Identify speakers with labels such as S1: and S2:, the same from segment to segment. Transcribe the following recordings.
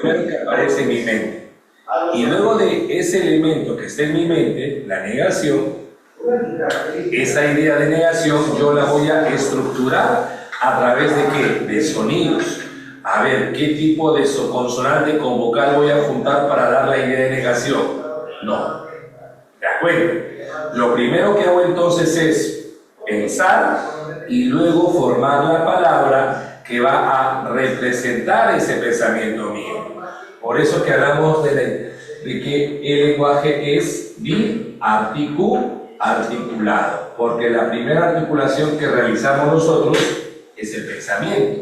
S1: primero que aparece en mi mente. Y luego de ese elemento que está en mi mente, la negación, esa idea de negación yo la voy a estructurar a través de ¿qué? De sonidos. A ver, ¿qué tipo de consonante con vocal voy a juntar para dar la idea de negación? No. ¿De acuerdo? Lo primero que hago entonces es pensar y luego formar la palabra que va a representar ese pensamiento mío. Por eso que hablamos de que el lenguaje es biarticulado, porque la primera articulación que realizamos nosotros es el pensamiento,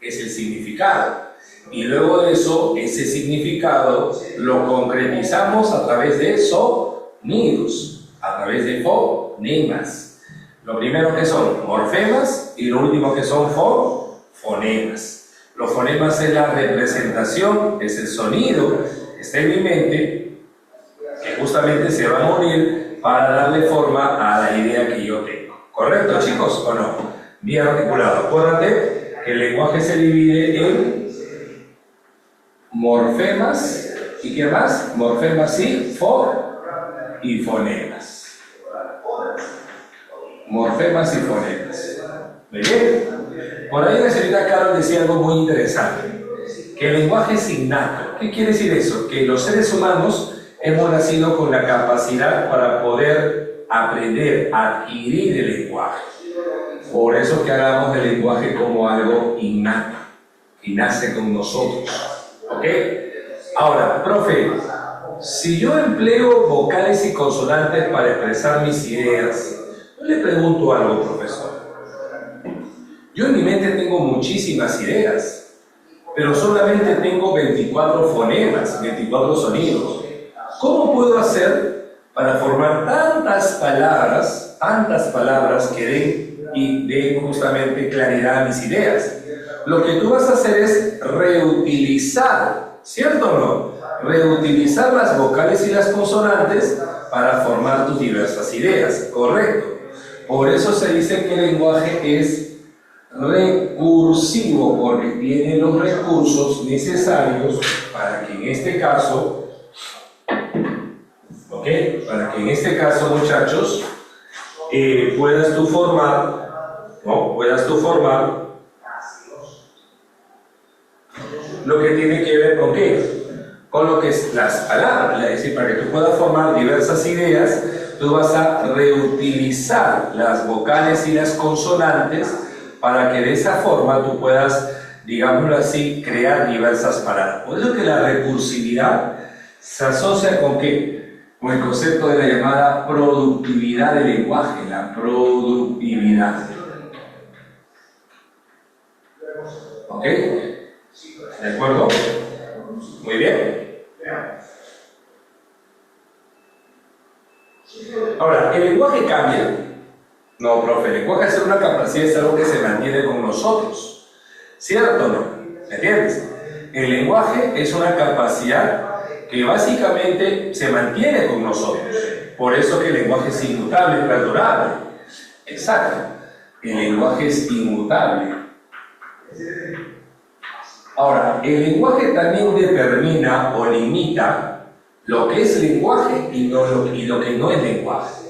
S1: es el significado, y luego de eso, ese significado lo concretizamos a través de sonidos, a través de fonemas. Lo primero que son morfemas y lo último que son fonemas. Los fonemas es la representación, es el sonido que está en mi mente, que justamente se va a unir para darle forma a la idea que yo tengo. ¿Correcto, chicos, o no? Bien articulado. Acuérdate que el lenguaje se divide en morfemas y ¿qué más? Morfemas y fonemas. Morfemas y fonemas. ¿Muy bien? Por ahí la señorita Carol decía algo muy interesante, que el lenguaje es innato. ¿Qué quiere decir eso? Que los seres humanos hemos nacido con la capacidad para poder aprender, adquirir el lenguaje. Por eso que hablamos del lenguaje como algo innato, que nace con nosotros. ¿Ok? Ahora, profe, si yo empleo vocales y consonantes para expresar mis ideas, yo le pregunto algo, profesor. Yo en mi mente tengo muchísimas ideas, pero solamente tengo 24 fonemas, 24 sonidos. ¿Cómo puedo hacer para formar tantas palabras que den justamente claridad a mis ideas? Lo que tú vas a hacer es reutilizar, ¿cierto o no? Reutilizar las vocales y las consonantes para formar tus diversas ideas, ¿correcto? Por eso se dice que el lenguaje es recursivo, porque tiene los recursos necesarios para que en este caso, ¿ok? Para que en este caso, muchachos, puedas tú formar lo que tiene que ver con qué, con lo que es las palabras. Es decir, para que tú puedas formar diversas ideas, tú vas a reutilizar las vocales y las consonantes para que de esa forma tú puedas, digámoslo así, crear diversas palabras. Por eso que la recursividad se asocia con ¿qué? Con el concepto de la llamada productividad del lenguaje, la productividad. ¿Ok? ¿De acuerdo? Muy bien. Ahora, el lenguaje cambia. No, profe, el lenguaje es una capacidad, es algo que se mantiene con nosotros. ¿Cierto o no? ¿Me entiendes? El lenguaje es una capacidad que básicamente se mantiene con nosotros. Por eso que el lenguaje es inmutable, es perdurable. Exacto. El lenguaje es inmutable. Ahora, el lenguaje también determina o limita lo que es lenguaje y lo que no es lenguaje.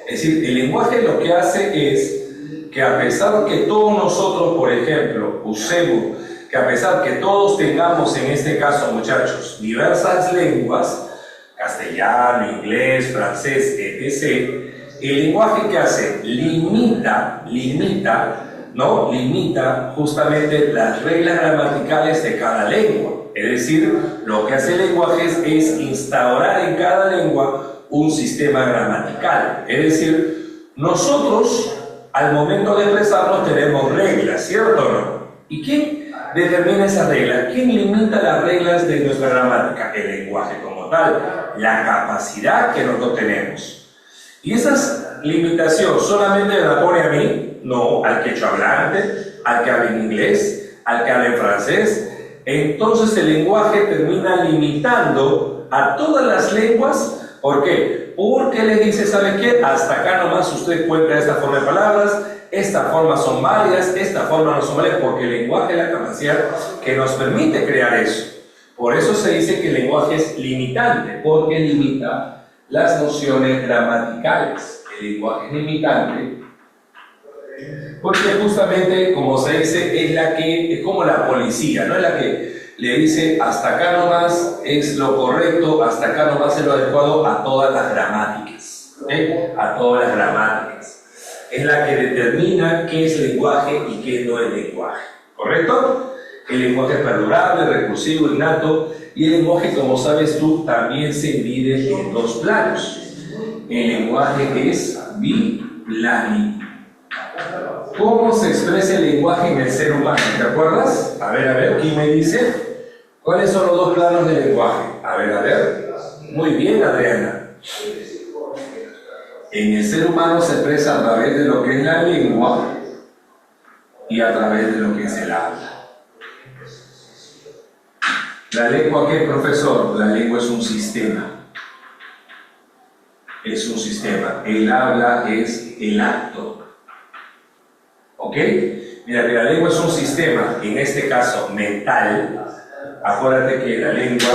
S1: Es decir, el lenguaje lo que hace es que a pesar que todos nosotros, por ejemplo, usemos, que a pesar que todos tengamos en este caso, muchachos, diversas lenguas, castellano, inglés, francés, etc., el lenguaje que hace limita justamente las reglas gramaticales de cada lengua. Es decir, lo que hace el lenguaje es instaurar en cada lengua un sistema gramatical. Es decir, nosotros al momento de expresarnos tenemos reglas, ¿cierto o no? ¿Y quién determina esas reglas? ¿Quién limita las reglas de nuestra gramática? El lenguaje como tal, la capacidad que nosotros tenemos. Y esas limitaciones solamente me la pone a mí, no al quechohablante, al que habla en inglés, al que habla en francés. Entonces el lenguaje termina limitando a todas las lenguas. ¿Por qué? Porque le dice, ¿sabe qué? Hasta acá nomás usted encuentra esta forma de palabras, esta forma son válidas, esta forma no son válidas, porque el lenguaje es la capacidad que nos permite crear eso. Por eso se dice que el lenguaje es limitante, porque limita las nociones gramaticales. El lenguaje es limitante porque justamente, como se dice, es como la policía, ¿no? Es la que le dice hasta acá nomás es lo correcto, hasta acá nomás es lo adecuado a todas las gramáticas, ¿ok? A todas las gramáticas. Es la que determina qué es lenguaje y qué no es lenguaje, ¿correcto? El lenguaje es perdurable, recursivo, innato, y el lenguaje, como sabes tú, también se divide en dos planos. El lenguaje es biplánico. ¿Cómo se expresa el lenguaje en el ser humano? ¿Te acuerdas? A ver, ¿quién me dice? ¿Cuáles son los dos planos del lenguaje? A ver. Muy bien, Adriana. En el ser humano se expresa a través de lo que es la lengua y a través de lo que es el habla. ¿La lengua qué, profesor? La lengua es un sistema. Es un sistema. El habla es el acto. ¿Ok? Mira, que la lengua es un sistema, en este caso mental. Acuérdate que la lengua,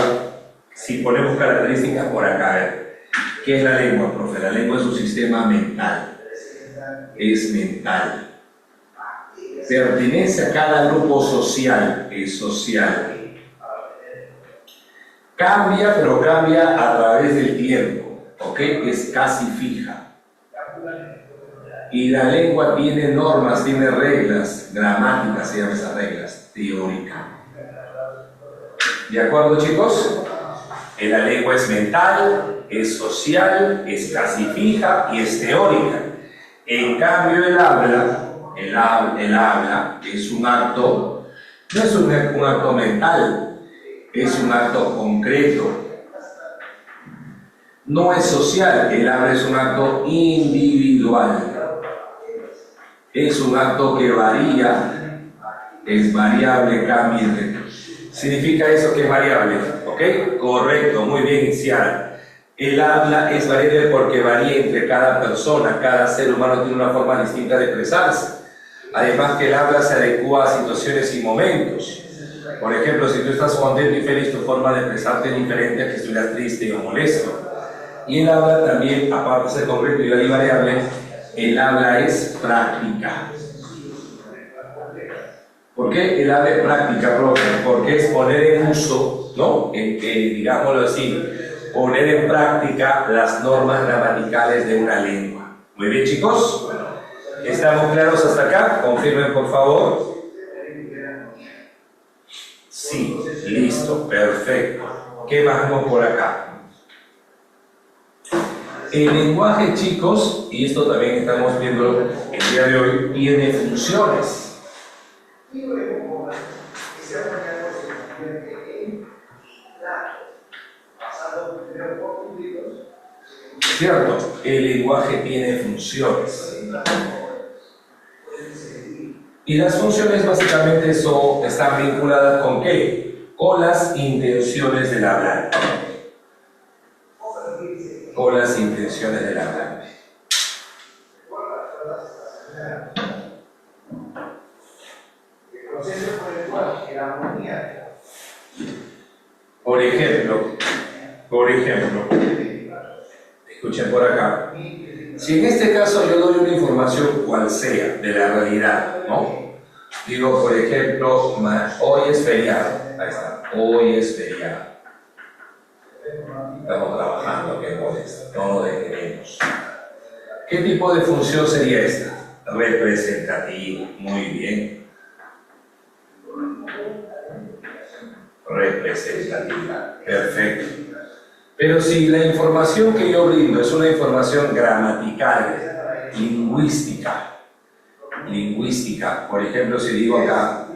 S1: si ponemos características por acá, a ver, ¿qué es la lengua, profe? La lengua es un sistema mental. Es mental. Pertenece a cada grupo social. Es social. Cambia, pero cambia a través del tiempo. ¿Ok? Es casi fija. Y la lengua tiene normas, tiene reglas, gramáticas se llaman esas reglas, teórica. ¿De acuerdo, chicos? La lengua es mental, es social, es casi fija y es teórica. En cambio, el habla es un acto, no es un acto mental, es un acto concreto. No es social, el habla es un acto individual. Es un acto que varía, es variable, cambia. ¿Significa eso que es variable? ¿Ok? Correcto, muy bien, Ciara. El habla es variable porque varía entre cada persona, cada ser humano tiene una forma distinta de expresarse. Además que el habla se adecua a situaciones y momentos. Por ejemplo, si tú estás contento y feliz, tu forma de expresarte es diferente a que estuvieras triste o molesto. Y el habla también, aparte de ser concreto y variable, el habla es práctica. ¿Por qué el habla es práctica, profe? Porque es poner en uso, ¿no? Digámoslo así, poner en práctica las normas gramaticales de una lengua. Muy bien, chicos. ¿Estamos claros hasta acá? Confirmen, por favor. Sí, listo, perfecto. ¿Qué más vamos por acá? El lenguaje, chicos, y esto también estamos viendo el día de hoy, tiene funciones. ¿Cierto? El lenguaje tiene funciones. Y las funciones básicamente están vinculadas ¿con qué? Con las intenciones del hablante. Con las intenciones del hablante. Por ejemplo, escuchen por acá. Si en este caso yo doy una información cual sea de la realidad, ¿no? Digo, por ejemplo, hoy es feriado. Ahí está, hoy es feriado. Estamos trabajando, que molesta, no lo detenemos. ¿Qué tipo de función sería esta? Representativa, muy bien. Representativa, perfecto. Pero si la información que yo brindo es una información gramatical, lingüística, por ejemplo, si digo acá,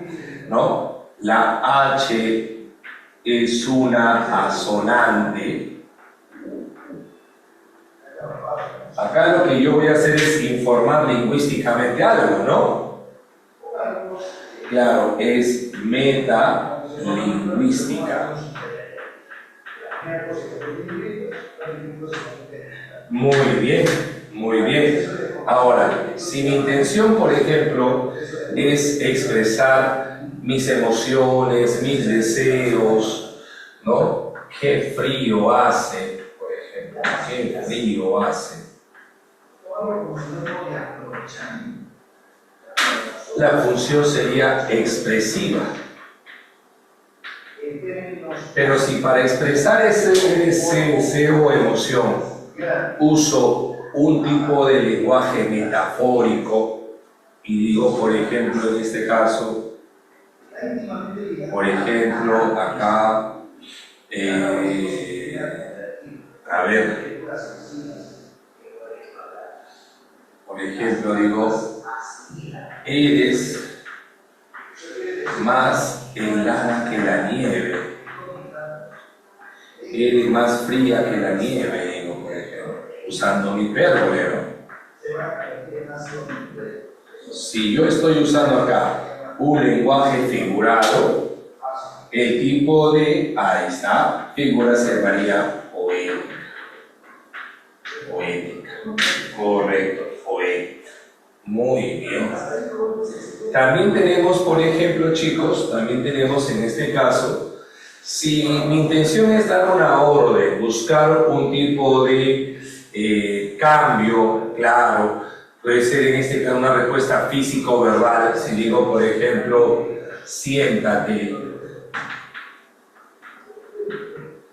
S1: ¿no? La H es una asonante. Acá lo que yo voy a hacer es informar lingüísticamente algo, ¿no? Claro, es metalingüística. Muy bien, muy bien. Ahora, si mi intención, por ejemplo, es expresar mis emociones, mis deseos, ¿no? Qué frío hace, por ejemplo, qué frío hace. La función sería expresiva. Pero si para expresar ese deseo o emoción uso un tipo de lenguaje metafórico, y digo, por ejemplo, en este caso, por ejemplo, acá, a ver, por ejemplo, digo, eres más helada que la nieve, eres más fría que la nieve, digo, por ejemplo, usando mi hipérbole, ¿no? Si yo estoy usando acá un lenguaje figurado, el tipo de, ahí está, figura se llamaría poética. Poética. Correcto, poética. Muy bien. También tenemos, por ejemplo, chicos, también tenemos en este caso, si mi intención es dar una orden, buscar un tipo de cambio, claro, puede ser en este caso una respuesta físico-verbal, si digo, por ejemplo, siéntate,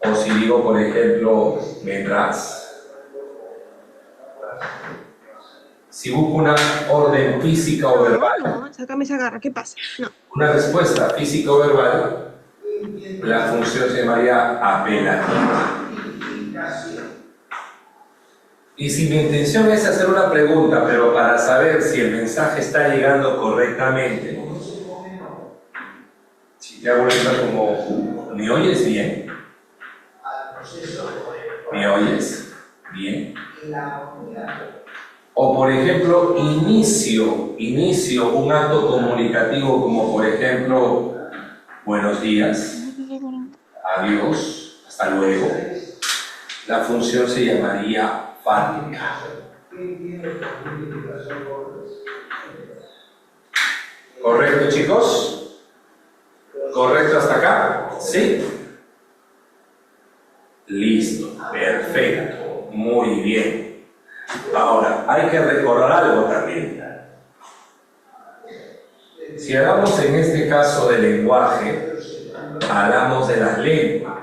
S1: o si digo, por ejemplo, vendrás. Si busco una orden física o verbal,
S2: no, sácame esa garra, ¿qué pasa? No.
S1: una respuesta física o verbal, la función se llamaría apelativa. Y si mi intención es hacer una pregunta, pero para saber si el mensaje está llegando correctamente, si te hago esto como, ¿me oyes bien? ¿Me oyes bien? O por ejemplo, inicio un acto comunicativo como por ejemplo, buenos días, adiós, hasta luego. La función se llamaría fática. ¿Correcto, chicos? ¿Correcto hasta acá? ¿Sí? Listo, perfecto, muy bien. Ahora, hay que recordar algo también. Si hablamos en este caso de lenguaje, hablamos de las lenguas.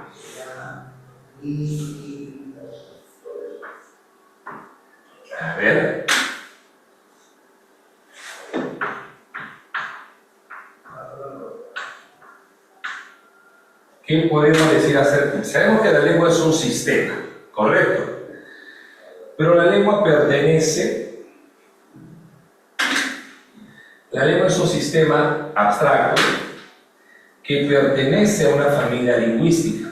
S1: A ver. ¿Qué podemos decir acerca? Sabemos que la lengua es un sistema, ¿correcto? Pero la lengua es un sistema abstracto que pertenece a una familia lingüística.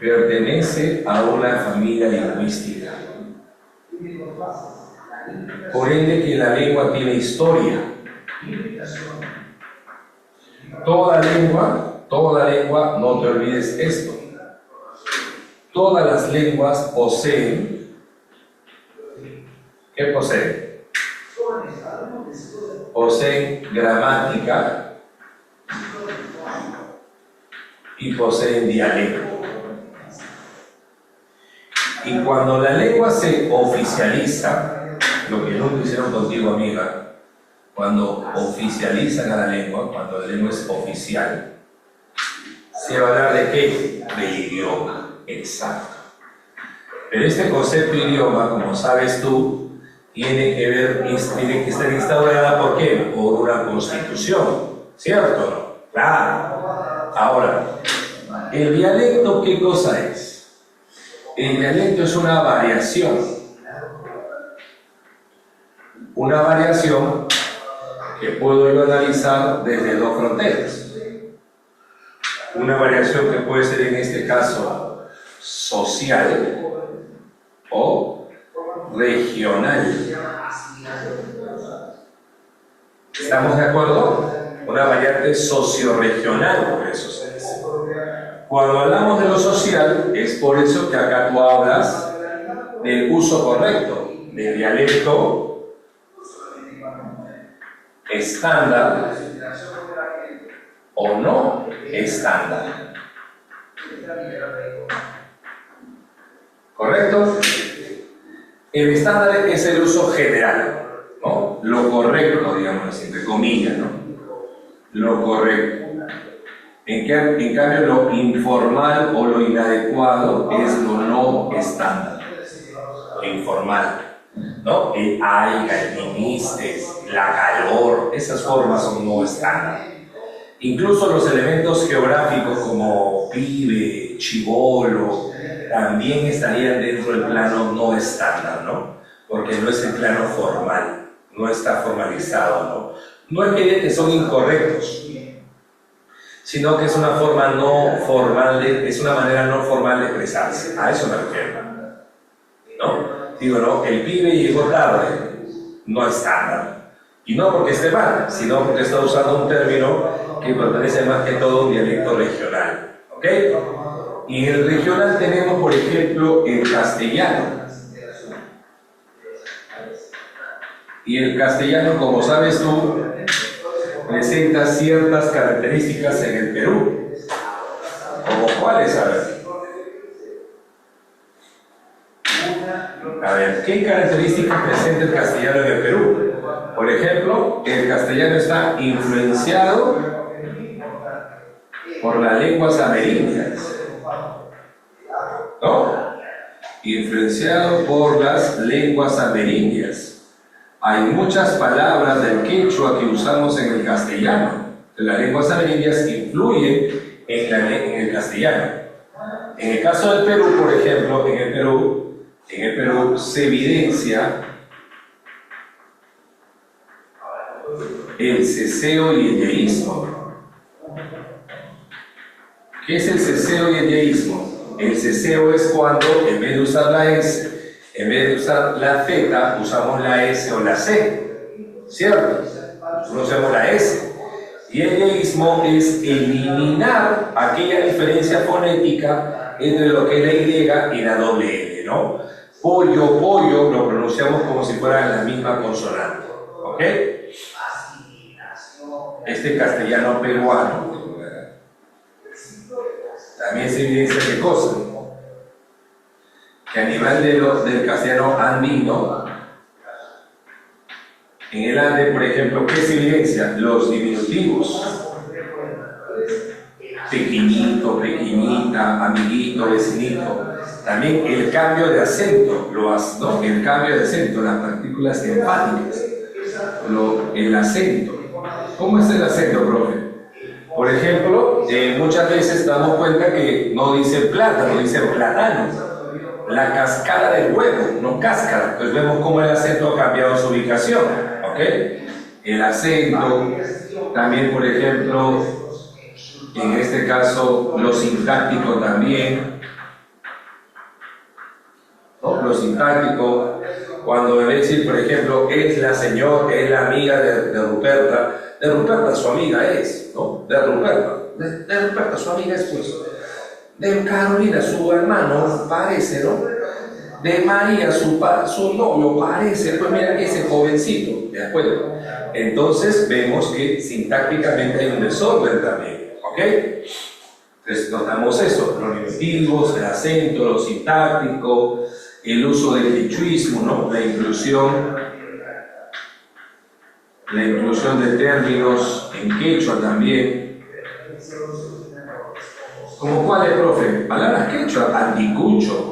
S1: Pertenece a una familia lingüística. Por ende que la lengua tiene historia. Toda lengua, no te olvides esto. Todas las lenguas poseen, ¿qué poseen? Poseen gramática y poseen dialecto. Y cuando la lengua se oficializa, lo que nunca hicieron contigo, amiga, cuando oficializan a la lengua, cuando la lengua es oficial, se va a hablar de qué? Del idioma, exacto. Pero este concepto de idioma, como sabes tú, tiene que estar instaurada ¿por qué? Por una constitución, ¿cierto? Claro. Ahora, ¿el dialecto qué cosa es? El dialecto es una variación. Una variación que puedo yo analizar desde dos fronteras. Una variación que puede ser en este caso social o regional. ¿Estamos de acuerdo? Una variante socio-regional, por eso se dice. Cuando hablamos de lo social, es por eso que acá tú hablas del uso correcto del dialecto estándar o no estándar. ¿Correcto? El estándar es el uso general, ¿no? Lo correcto, digamos, entre comillas, ¿no? Lo correcto. En cambio, lo informal o lo inadecuado es lo no estándar. Lo informal, ¿no? El aiga, el viniste, la calor, esas formas son no estándar. Incluso los elementos geográficos como pibe, chibolo, también estarían dentro del plano no estándar, ¿no? Porque no es el plano formal, no está formalizado, ¿no? No es que son incorrectos, sino que es una forma no formal, es una manera no formal de expresarse. A eso me refiero, ¿no? Digo, no, el pibe llegó tarde, no estándar. Y no porque esté mal, sino porque está usando un término que pertenece más que todo a un dialecto regional, ¿ok? Y en el regional tenemos, por ejemplo, el castellano. Y el castellano, como sabes tú, presenta ciertas características en el Perú. ¿Como cuáles? A ver, ¿qué características presenta el castellano en el Perú? Por ejemplo, el castellano está influenciado por las lenguas amerindias, ¿no? Influenciado por las lenguas amerindias. Hay muchas palabras del quechua que usamos en el castellano. Las lenguas amerindias influyen en el castellano. En el caso del Perú, por ejemplo, en el Perú se evidencia el ceseo y el yeísmo. ¿Qué es el ceseo y el yeísmo? El ceseo es cuando, en vez de usar la S, en vez de usar la Z, usamos la S o la C, ¿cierto? Nosotros usamos la S. Y el yeísmo es eliminar aquella diferencia fonética entre lo que es la Y y la doble L, ¿no? Pollo, pollo, lo pronunciamos como si fueran la misma consonante, ¿ok? Este castellano peruano también se evidencia qué cosa, que a nivel del castellano andino, en el ande, por ejemplo, ¿qué se evidencia? Los diminutivos, pequeñito, pequeñita, amiguito, vecinito. También el cambio de acento, ¿no? El cambio de acento, las partículas enfáticas, el acento. ¿Cómo es el acento, profe? Por ejemplo, muchas veces damos cuenta que no dicen plátano, dicen plátano. La cascara del huevo, no cáscara. Pues vemos cómo el acento ha cambiado su ubicación, ¿ok? El acento, también, por ejemplo, en este caso, lo sintáctico también, ¿no? Lo sintáctico, cuando debe decir, por ejemplo, es la señora, es la amiga de Ruperta. De Ruperta su amiga es, ¿no? De Ruperta su amiga es, pues. De Carolina su hermano parece, ¿no? De María su novio parece, pues mira ese jovencito, ¿de acuerdo? Entonces vemos que sintácticamente hay un desorden también, ¿ok? Entonces notamos eso, los diminutivos, el acento, lo sintáctico, el uso del quechuismo, ¿no? La inclusión de términos en quechua también. ¿Cómo cuáles, profe? Palabras quechua, anticucho.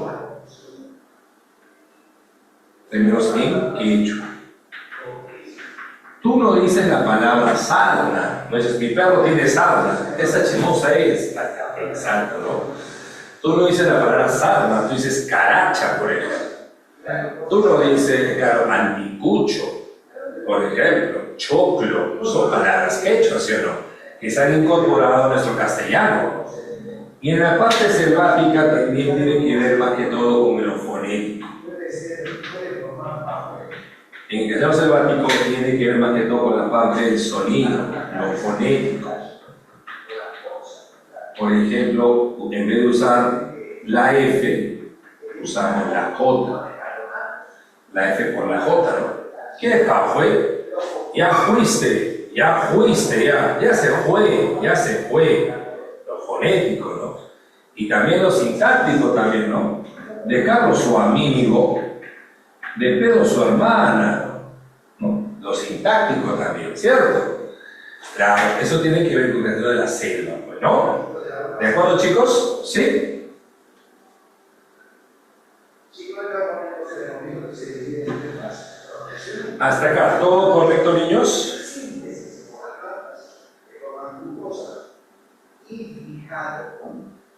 S1: Términos en quechua. Tú no dices la palabra sarna, no dices, mi perro tiene sarna, esa chimosa es, exacto, ¿no? Tú no dices la palabra sarna, tú dices caracha, por ejemplo. Tú no dices, claro, anticucho, por ejemplo, choclo, son palabras quechuas, ¿sí o no? Que se han incorporado a nuestro castellano. Y en la parte selvática también tiene que ver más que todo con lo fonético. En el castellano selvático tiene que ver más que todo con la parte del sonido, lo fonético. Por ejemplo, en vez de usar la F, usamos la J. La F por la J, ¿no? ¿Qué es fue? Ya fuiste, ya se fue. Lo fonético, ¿no? Y también lo sintáctico también, ¿no? De Carlos su amigo, de Pedro su hermana, ¿no? Lo sintáctico también, ¿cierto? Claro, eso tiene que ver con el de la selva, pues, ¿no? ¿De acuerdo, chicos? ¿Sí? Hasta acá, ¿todo correcto, niños?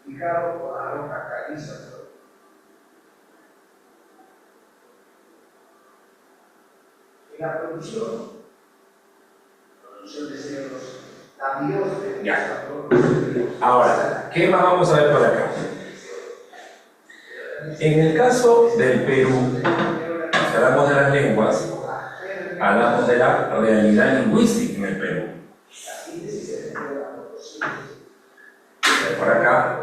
S3: Fijado por la roca caliza. En la producción de cerebros, la biosfera.
S1: Ya. Ahora, ¿qué más vamos a ver por acá? En el caso del Perú, si hablamos de las lenguas, hablamos de la realidad lingüística en el Perú. Por acá.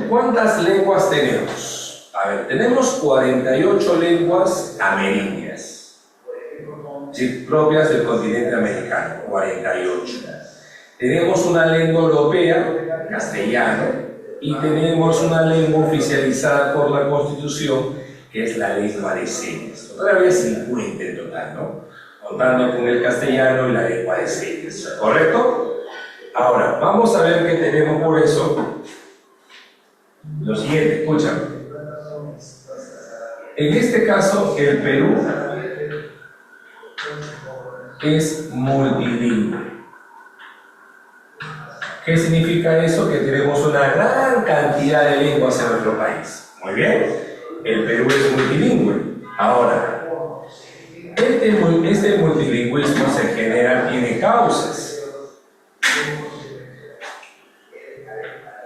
S1: ¿Cuántas lenguas tenemos? A ver, tenemos 48 lenguas amerindias, sí, propias del continente americano, 48. Tenemos una lengua europea, castellano, y tenemos una lengua oficializada por la Constitución, que es la lengua de señas. Todavía 50 en total, ¿no? Contando con el castellano y la lengua de señas, ¿correcto? Ahora, vamos a ver qué tenemos por eso. Lo siguiente, escúchame. En este caso, el Perú es multilingüe. ¿Qué significa eso? Que tenemos una gran cantidad de lenguas en nuestro país. Muy bien, el Perú es multilingüe. Ahora, este multilingüismo en general tiene causas.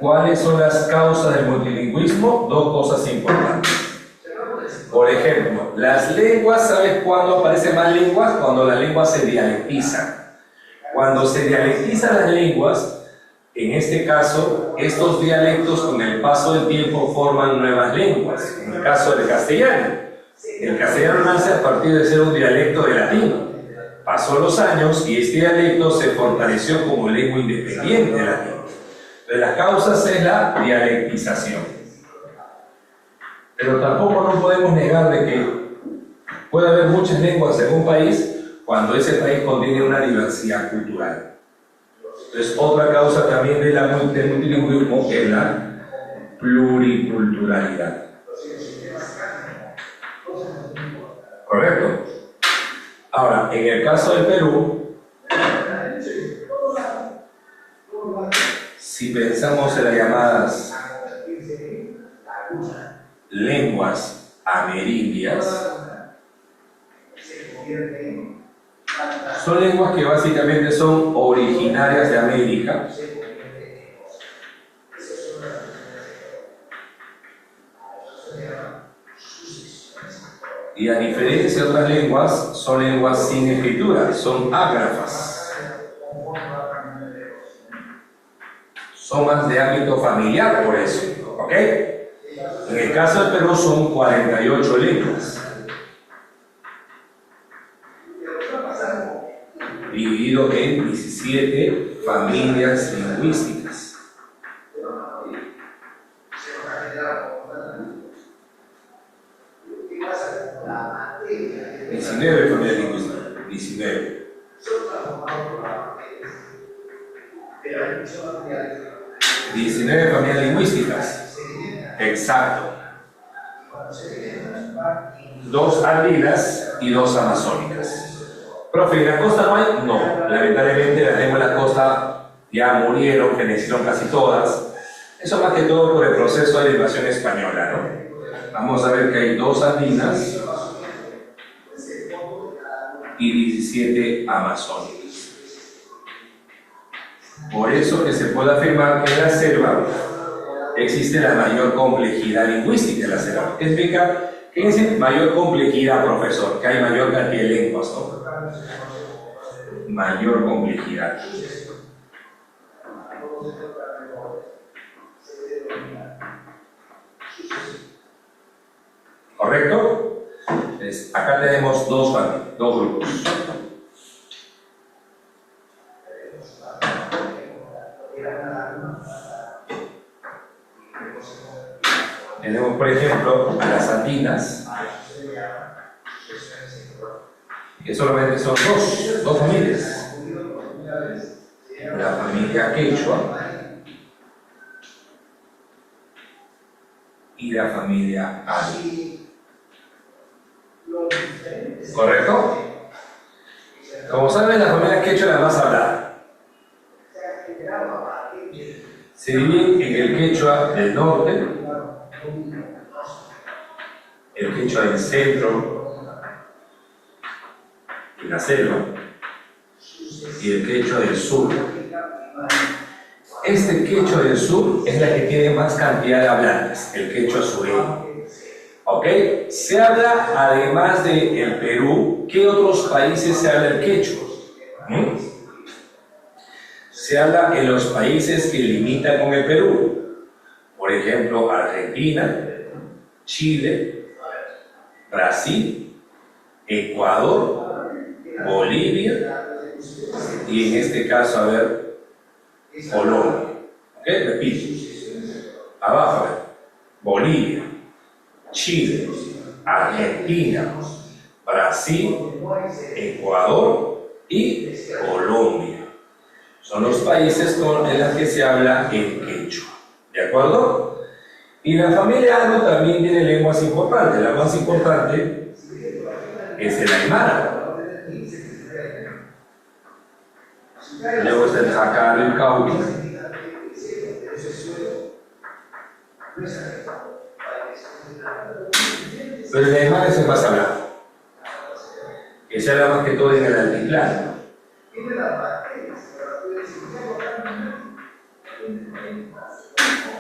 S1: ¿Cuáles son las causas del multilingüismo? Dos cosas importantes. Por ejemplo, las lenguas, ¿sabes cuándo aparecen más lenguas? Cuando las lenguas se dialectizan. Cuando se dialectizan las lenguas, en este caso, estos dialectos con el paso del tiempo forman nuevas lenguas. En el caso del castellano, el castellano nace a partir de ser un dialecto de latín. Pasó los años y este dialecto se fortaleció como lengua independiente de latín. De las causas es la dialectización. Pero tampoco no podemos negar de que puede haber muchas lenguas en un país cuando ese país contiene una diversidad cultural. Entonces, otra causa también del multilingüismo es la pluriculturalidad. ¿Correcto? Ahora, en el caso del Perú, si pensamos en las llamadas lenguas amerindias, son lenguas que básicamente son originarias de América. Y a diferencia de otras lenguas, son lenguas sin escritura, son ágrafas. Son más de ámbito familiar por eso, ¿ok? En el caso del Perú son 48 lenguas. Dividido en 17 familias lingüísticas. 19 familias lingüísticas. 19. 19 familias lingüísticas. Exacto. 2 andinas y 2 amazónicas. Profe, ¿en la costa no hay? No, lamentablemente las lenguas de la costa ya murieron, fenecieron casi todas. Eso más que todo por el proceso de invasión española, ¿no? Vamos a ver que hay 2 andinas y 17 amazónicas. Por eso que se puede afirmar que en la selva existe la mayor complejidad lingüística en la selva. ¿Qué significa? ¿Qué dice mayor complejidad, profesor? Que hay mayor cantidad de lenguas, ¿no? Mayor complejidad. ¿Correcto? ¿correcto? Entonces, acá tenemos dos familias, dos grupos. Tenemos, por ejemplo, a las andinas, que solamente son dos familias. La familia quechua y la familia Ani. ¿Correcto? Como saben, la familia quechua es la más hablada. Se divide en el quechua del norte, el quechua del centro y la selva, y el quechua del sur. Este quechua del sur es la que tiene más cantidad de hablantes, el quechua sureño. ¿Ok? Se habla, además del Perú, ¿qué otros países se habla el quechua? Se habla en los países que limitan con el Perú. Por ejemplo, Argentina, Chile, Brasil, Ecuador, Bolivia y en este caso, a ver, Colombia. ¿Ok? Repito. Abajo, a ver. Bolivia, Chile, Argentina, Brasil, Ecuador y Colombia. Son los países en los que se habla el quechua. ¿De acuerdo? Y la familia Ano también tiene lenguas importantes. La más importante es el aymara. Luego está el jacaro y el cauqui. Pero el aymara es el más hablado, que se habla más que todo en el altiplano.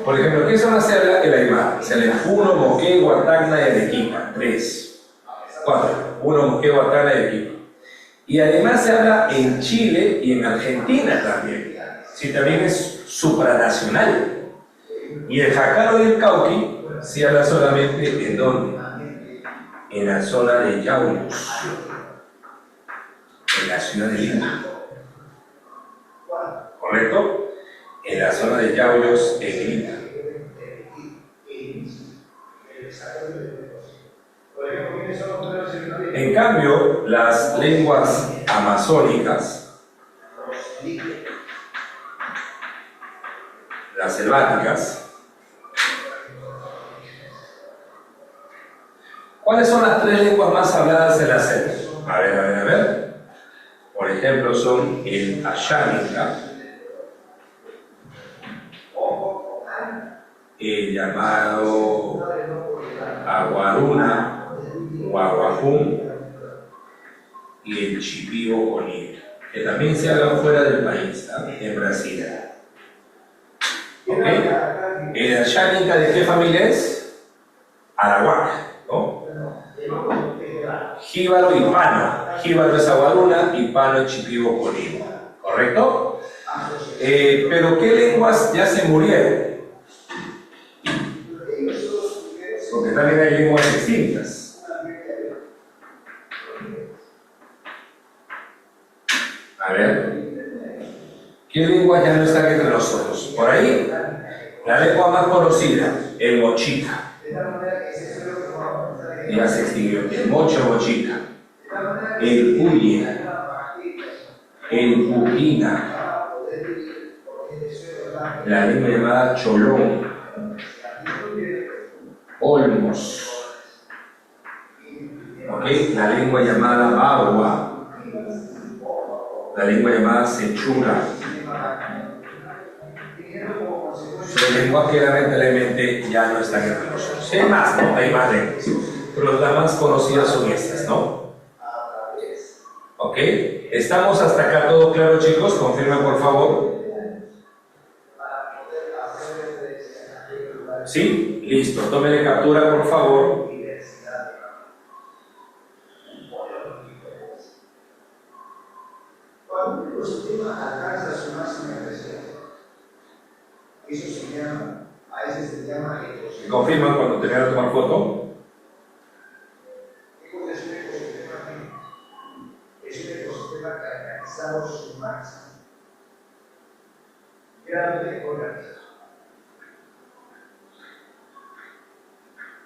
S1: Por ejemplo, ¿qué zona se habla el aymara? Se habla en Puno, Moquegua, Tacna y Arequipa. 3, 4. Puno, Moquegua, Tacna y Arequipa. Y además se habla en Chile y en Argentina también. Sí, también es supranacional. Y el jacaro y el cauqui se habla solamente ¿en dónde? En la zona de Yauyos, en la ciudad de Lima. ¿Correcto? En la zona de Yauyos, en Lima. En cambio, las lenguas amazónicas, las selváticas, ¿cuáles son las 3 lenguas más habladas en la selva? A ver. Por ejemplo, son el ayánica, el llamado aguaruna, guaguajún y el chipío conillo, que también se habla fuera del país, en Brasil. ¿Ok? ¿El ayánica de qué familia es? Arawak, ¿no? Jíbaro y pano. Jíbaro es aguaruna y pano es chipío conillo. ¿Correcto? Pero ¿qué lenguas ya se murieron? Porque también hay lenguas extintas. A ver, ¿qué lenguas ya no están entre nosotros? Por ahí, la lengua más conocida, el mochica. Ya se extinguió. El mochica. El puye. El puquina. La lengua llamada cholón. Olmos, ¿ok? La lengua llamada bagua, la lengua llamada sechura. Son lenguas que lamentablemente ya no están entre nosotros. Hay más, ¿no? Hay más lenguas, pero las más conocidas son estas, ¿no? ¿Ok? ¿Estamos hasta acá todo claro, chicos? Confirmen, por favor. ¿Sí? Listo, tómele captura, por favor.
S3: Cuando un ecosistema alcanza su máxima expresión, eso se llama, a veces se llama ecosistema.
S1: ¿Confirman cuando terminen de tomar foto?
S3: alcanzado su máximo. Grado de organización.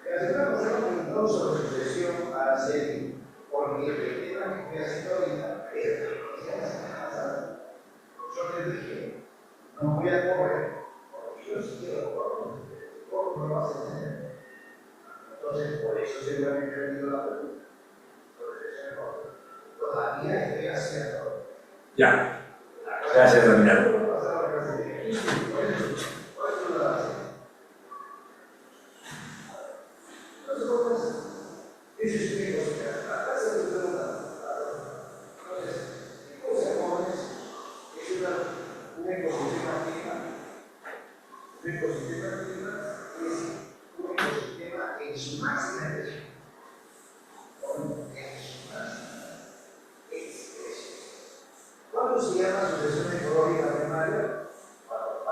S3: La semana pasada preguntamos sobre su presión a Araceli, porque el tema que estoy haciendo ahorita es la la semana pasada. Yo les dije, no voy a correr, porque yo sí quiero correr, porque no lo vas a entender. Entonces, por eso seguramente he venido la pregunta. Todavía estoy haciendo.
S1: Ya. Gracias, Damián.
S3: ¿Cuándo se llama sucesión ecológica primaria? Cuando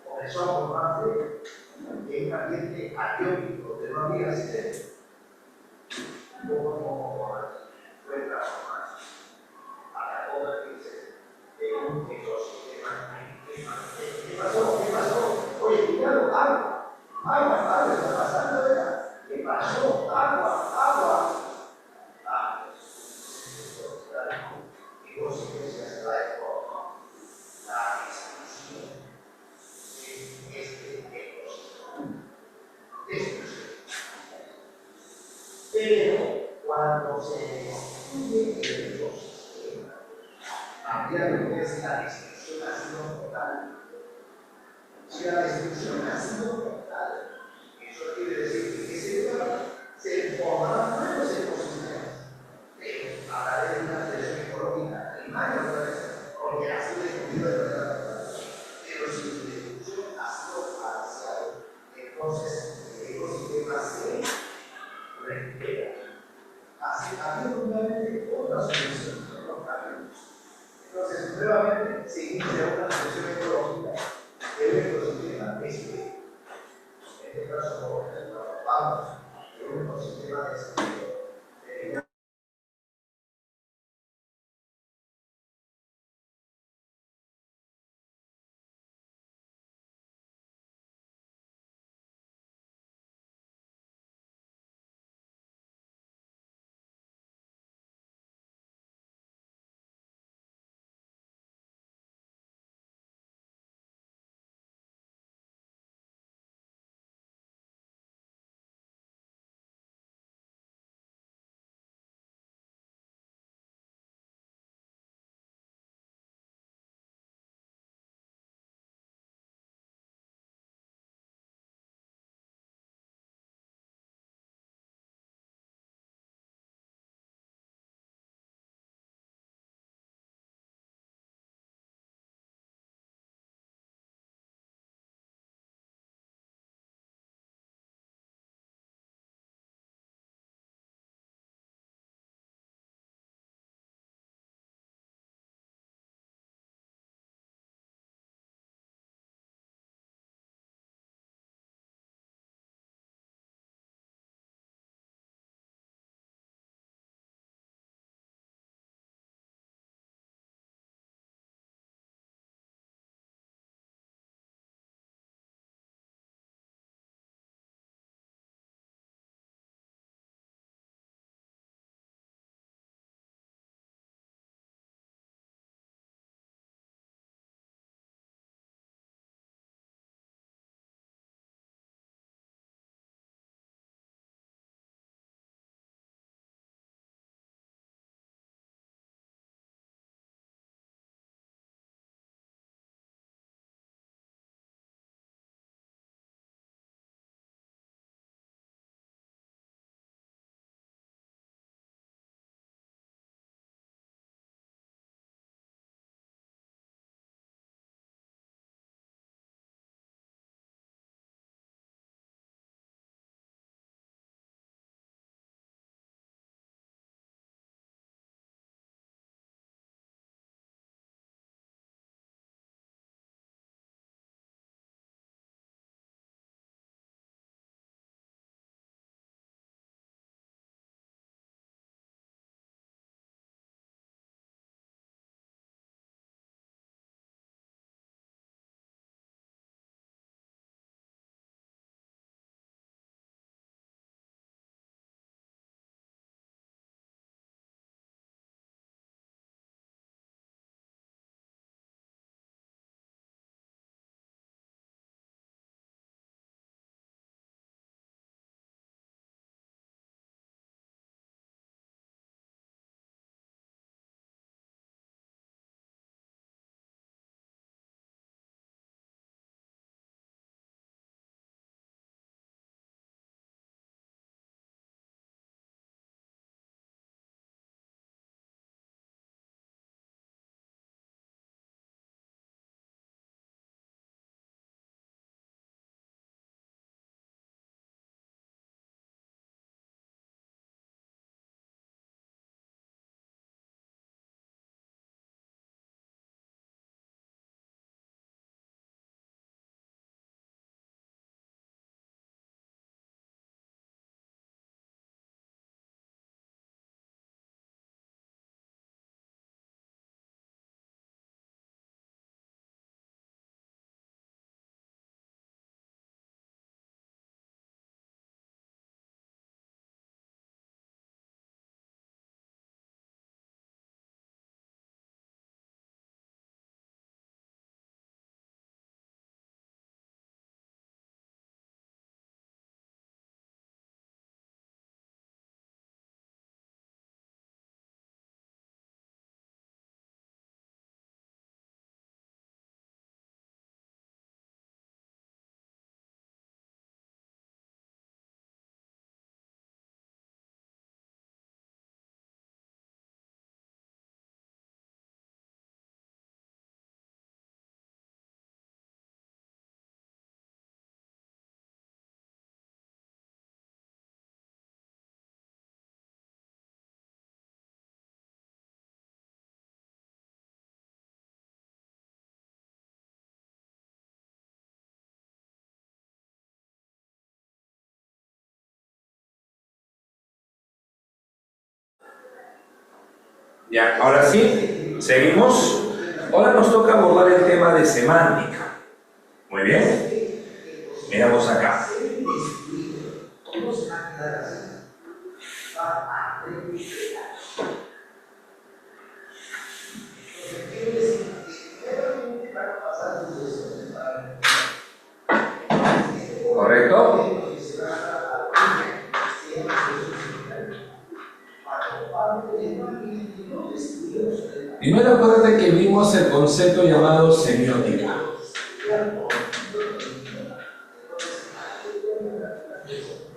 S3: comenzó a formarse en un ambiente abiótico, donde no había sistema. Como fue transformarse a la convertirse en un ecosistema. ¿Qué pasó? ¿Qué pasó? Oye, cuidado, agua. Agua, está pasando, ¿verdad? ¿Qué pasó? Agua. ¿Qué consecuencias trae por la extinción de este ecosistema? Pero cuando se destruye el ecosistema, habría lo que es la destrucción ha sido total. Si la destrucción ha sido total, eso quiere decir que ese lugar se formarán nuevos ecosistemas. Pero hablaré de una presión ecológica primaria otra vez, porque ha sido destruido de verdad. Pero si su destrucción ha sido parcial, entonces el ecosistema se recupera. Así habiendo nuevamente otra solución, no cambios. Entonces, nuevamente, se inicia una solución ecológica del ecosistema este. En este caso, por ejemplo, vamos de un ecosistema de sentido.
S1: Ya, ahora sí, seguimos. Ahora nos toca abordar el tema de semántica. Muy bien. Miramos acá. ¿Correcto? Primero acuérdate que vimos el concepto llamado semiótica.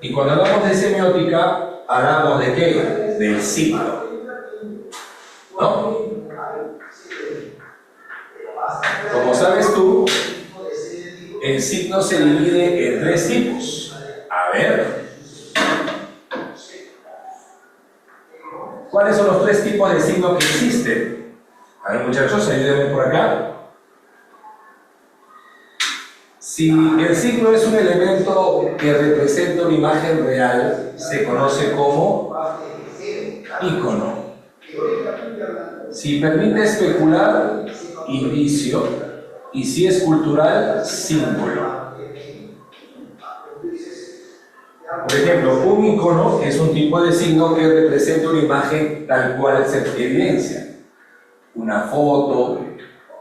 S1: Y cuando hablamos de semiótica, hablamos de qué? Del signo. ¿No? Como sabes tú, el signo se divide en 3 tipos. A ver. ¿Cuáles son los 3 tipos de signos que existen? A ver, muchachos, ayúdenme por acá. Si el signo es un elemento que representa una imagen real, se conoce como ícono. Si permite especular, indicio. Y si es cultural, símbolo. Por ejemplo, un ícono es un tipo de signo que representa una imagen tal cual se evidencia. Una foto,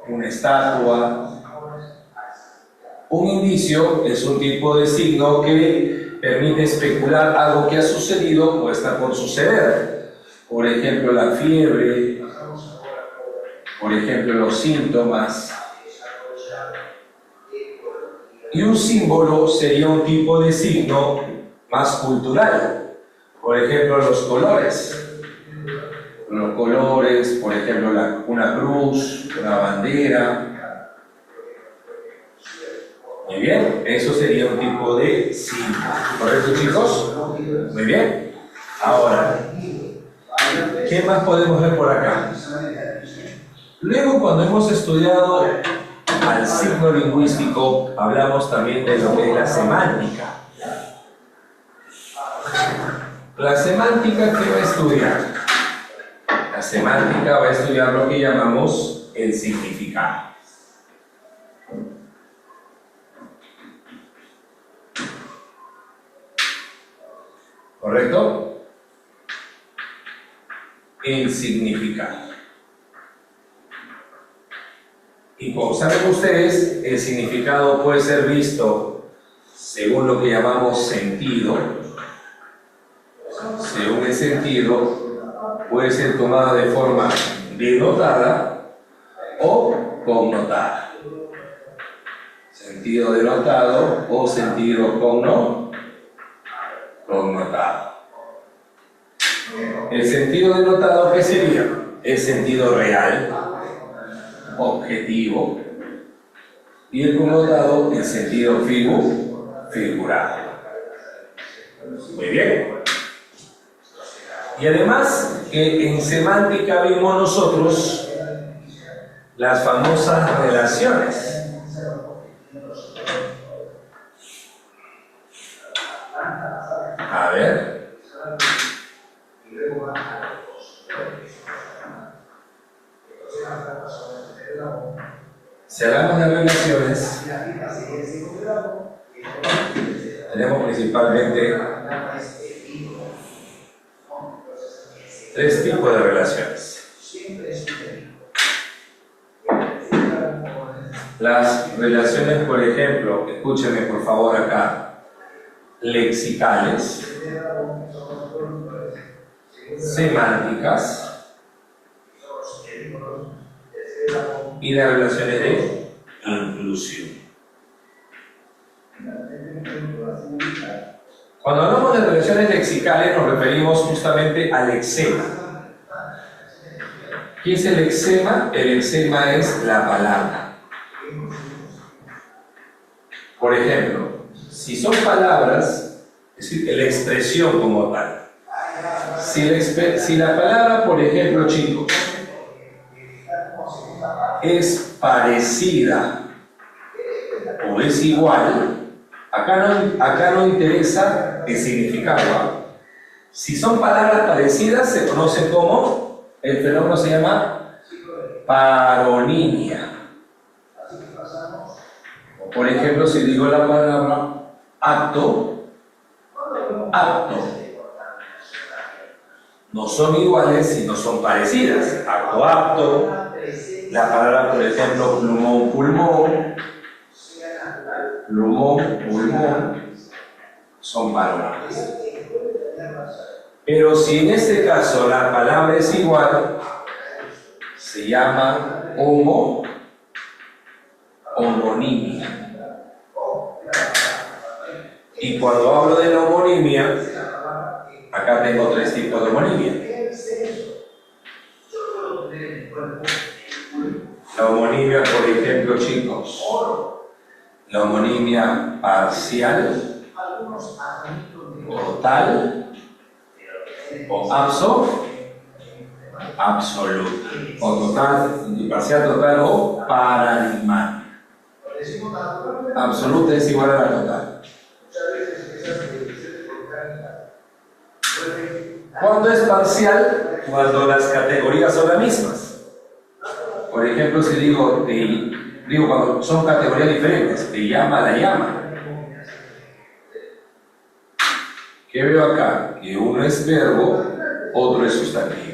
S1: una estatua. Un indicio es un tipo de signo que permite especular algo que ha sucedido o está por suceder. Por ejemplo, la fiebre, por ejemplo, los síntomas. Y un símbolo sería un tipo de signo más cultural. Por ejemplo, los colores. Los colores, por ejemplo, una cruz, una bandera. Muy bien, eso sería un tipo de signo. ¿Correcto, chicos? Muy bien. Ahora, ¿qué más podemos ver por acá? Luego, cuando hemos estudiado al signo lingüístico, hablamos también de lo que es la semántica. La semántica, ¿qué va a estudiar? La semántica va a estudiar lo que llamamos el significado. ¿Correcto? El significado. Y como saben ustedes, el significado puede ser visto según lo que llamamos sentido. Según el sentido, puede ser tomado de forma denotada o connotada. Sentido denotado o sentido connotado. El sentido denotado, ¿qué sería? El sentido real, objetivo, y el connotado, el sentido figurado. Muy bien. Y además, que en semántica vimos nosotros las famosas relaciones. A ver. Si hablamos de relaciones, tenemos principalmente 3 tipos de relaciones. Las relaciones, por ejemplo, escúchenme por favor acá, lexicales, semánticas y las relaciones de inclusión. Cuando hablamos de relaciones lexicales nos referimos justamente al lexema. ¿Qué es el lexema? El lexema es la palabra. Por ejemplo, si son palabras, es decir, la expresión como tal. Si la palabra, por ejemplo, chicos, es parecida o es igual, acá no interesa el significado. Si son palabras parecidas, se conocen como El fenómeno se llama paronimia. Por ejemplo, si digo la palabra acto, acto. No son iguales, sino son parecidas. Acto, acto. La palabra, por ejemplo, plumón, pulmón. Plumón, pulmón. Son palabras. Pero si en este caso la palabra es igual, se llama homonimia. Y cuando hablo de la homonimia, acá tengo tres tipos de homonimia. La homonimia, por ejemplo, chicos, la homonimia parcial, total o absoluta, o total, parcial, total o paradigmática. Absoluta es igual a la total. ¿Cuándo es parcial? Cuando las categorías son las mismas. Por ejemplo, si digo cuando son categorías diferentes, te llama, la llama. ¿Qué veo acá? Que uno es verbo, otro es sustantivo.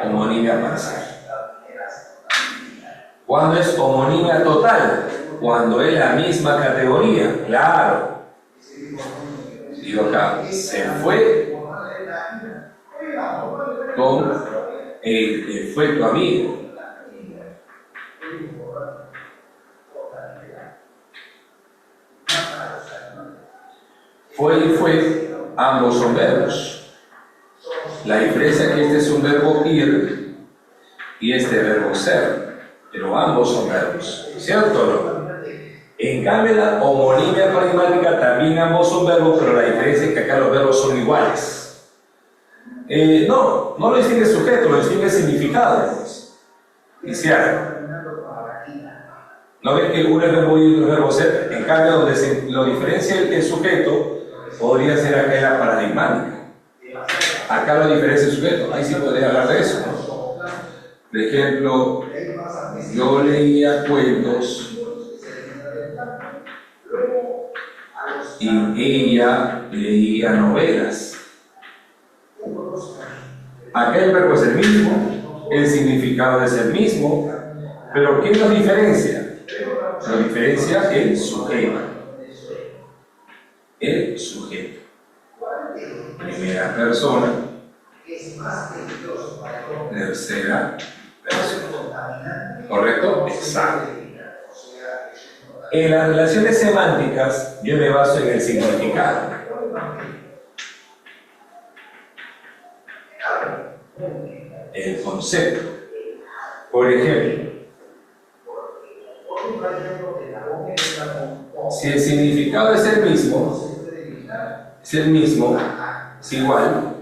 S1: Homonimia parcial. ¿Cuándo es homonimia total? Cuando es la misma categoría, claro. Digo acá, se fue con el que fue tu amigo. Fue y fue, ambos son verbos. La diferencia es que este es un verbo ir y este verbo ser, pero ambos son verbos, ¿cierto o no? En cambio, la homonimia paradigmática también ambos son verbos, pero la diferencia es que acá los verbos son iguales. No lo distingue sujeto, lo distingue significado. Dice algo. ¿No ven que uno es verbo y otro es verbo ser? En cambio, donde lo diferencia el sujeto, podría ser acá en la paradigmática. Acá lo diferencia el sujeto. Ahí sí podría hablar de eso, ¿no? Por ejemplo, yo leía cuentos y ella leía novelas. Acá el verbo es el mismo, el significado es el mismo, pero ¿qué nos diferencia? Nos diferencia el sujeto. El sujeto. Primera persona, tercera persona. ¿Correcto? Exacto. En las relaciones semánticas, yo me baso en el significado. El concepto. Por ejemplo, si el significado es el mismo, es igual,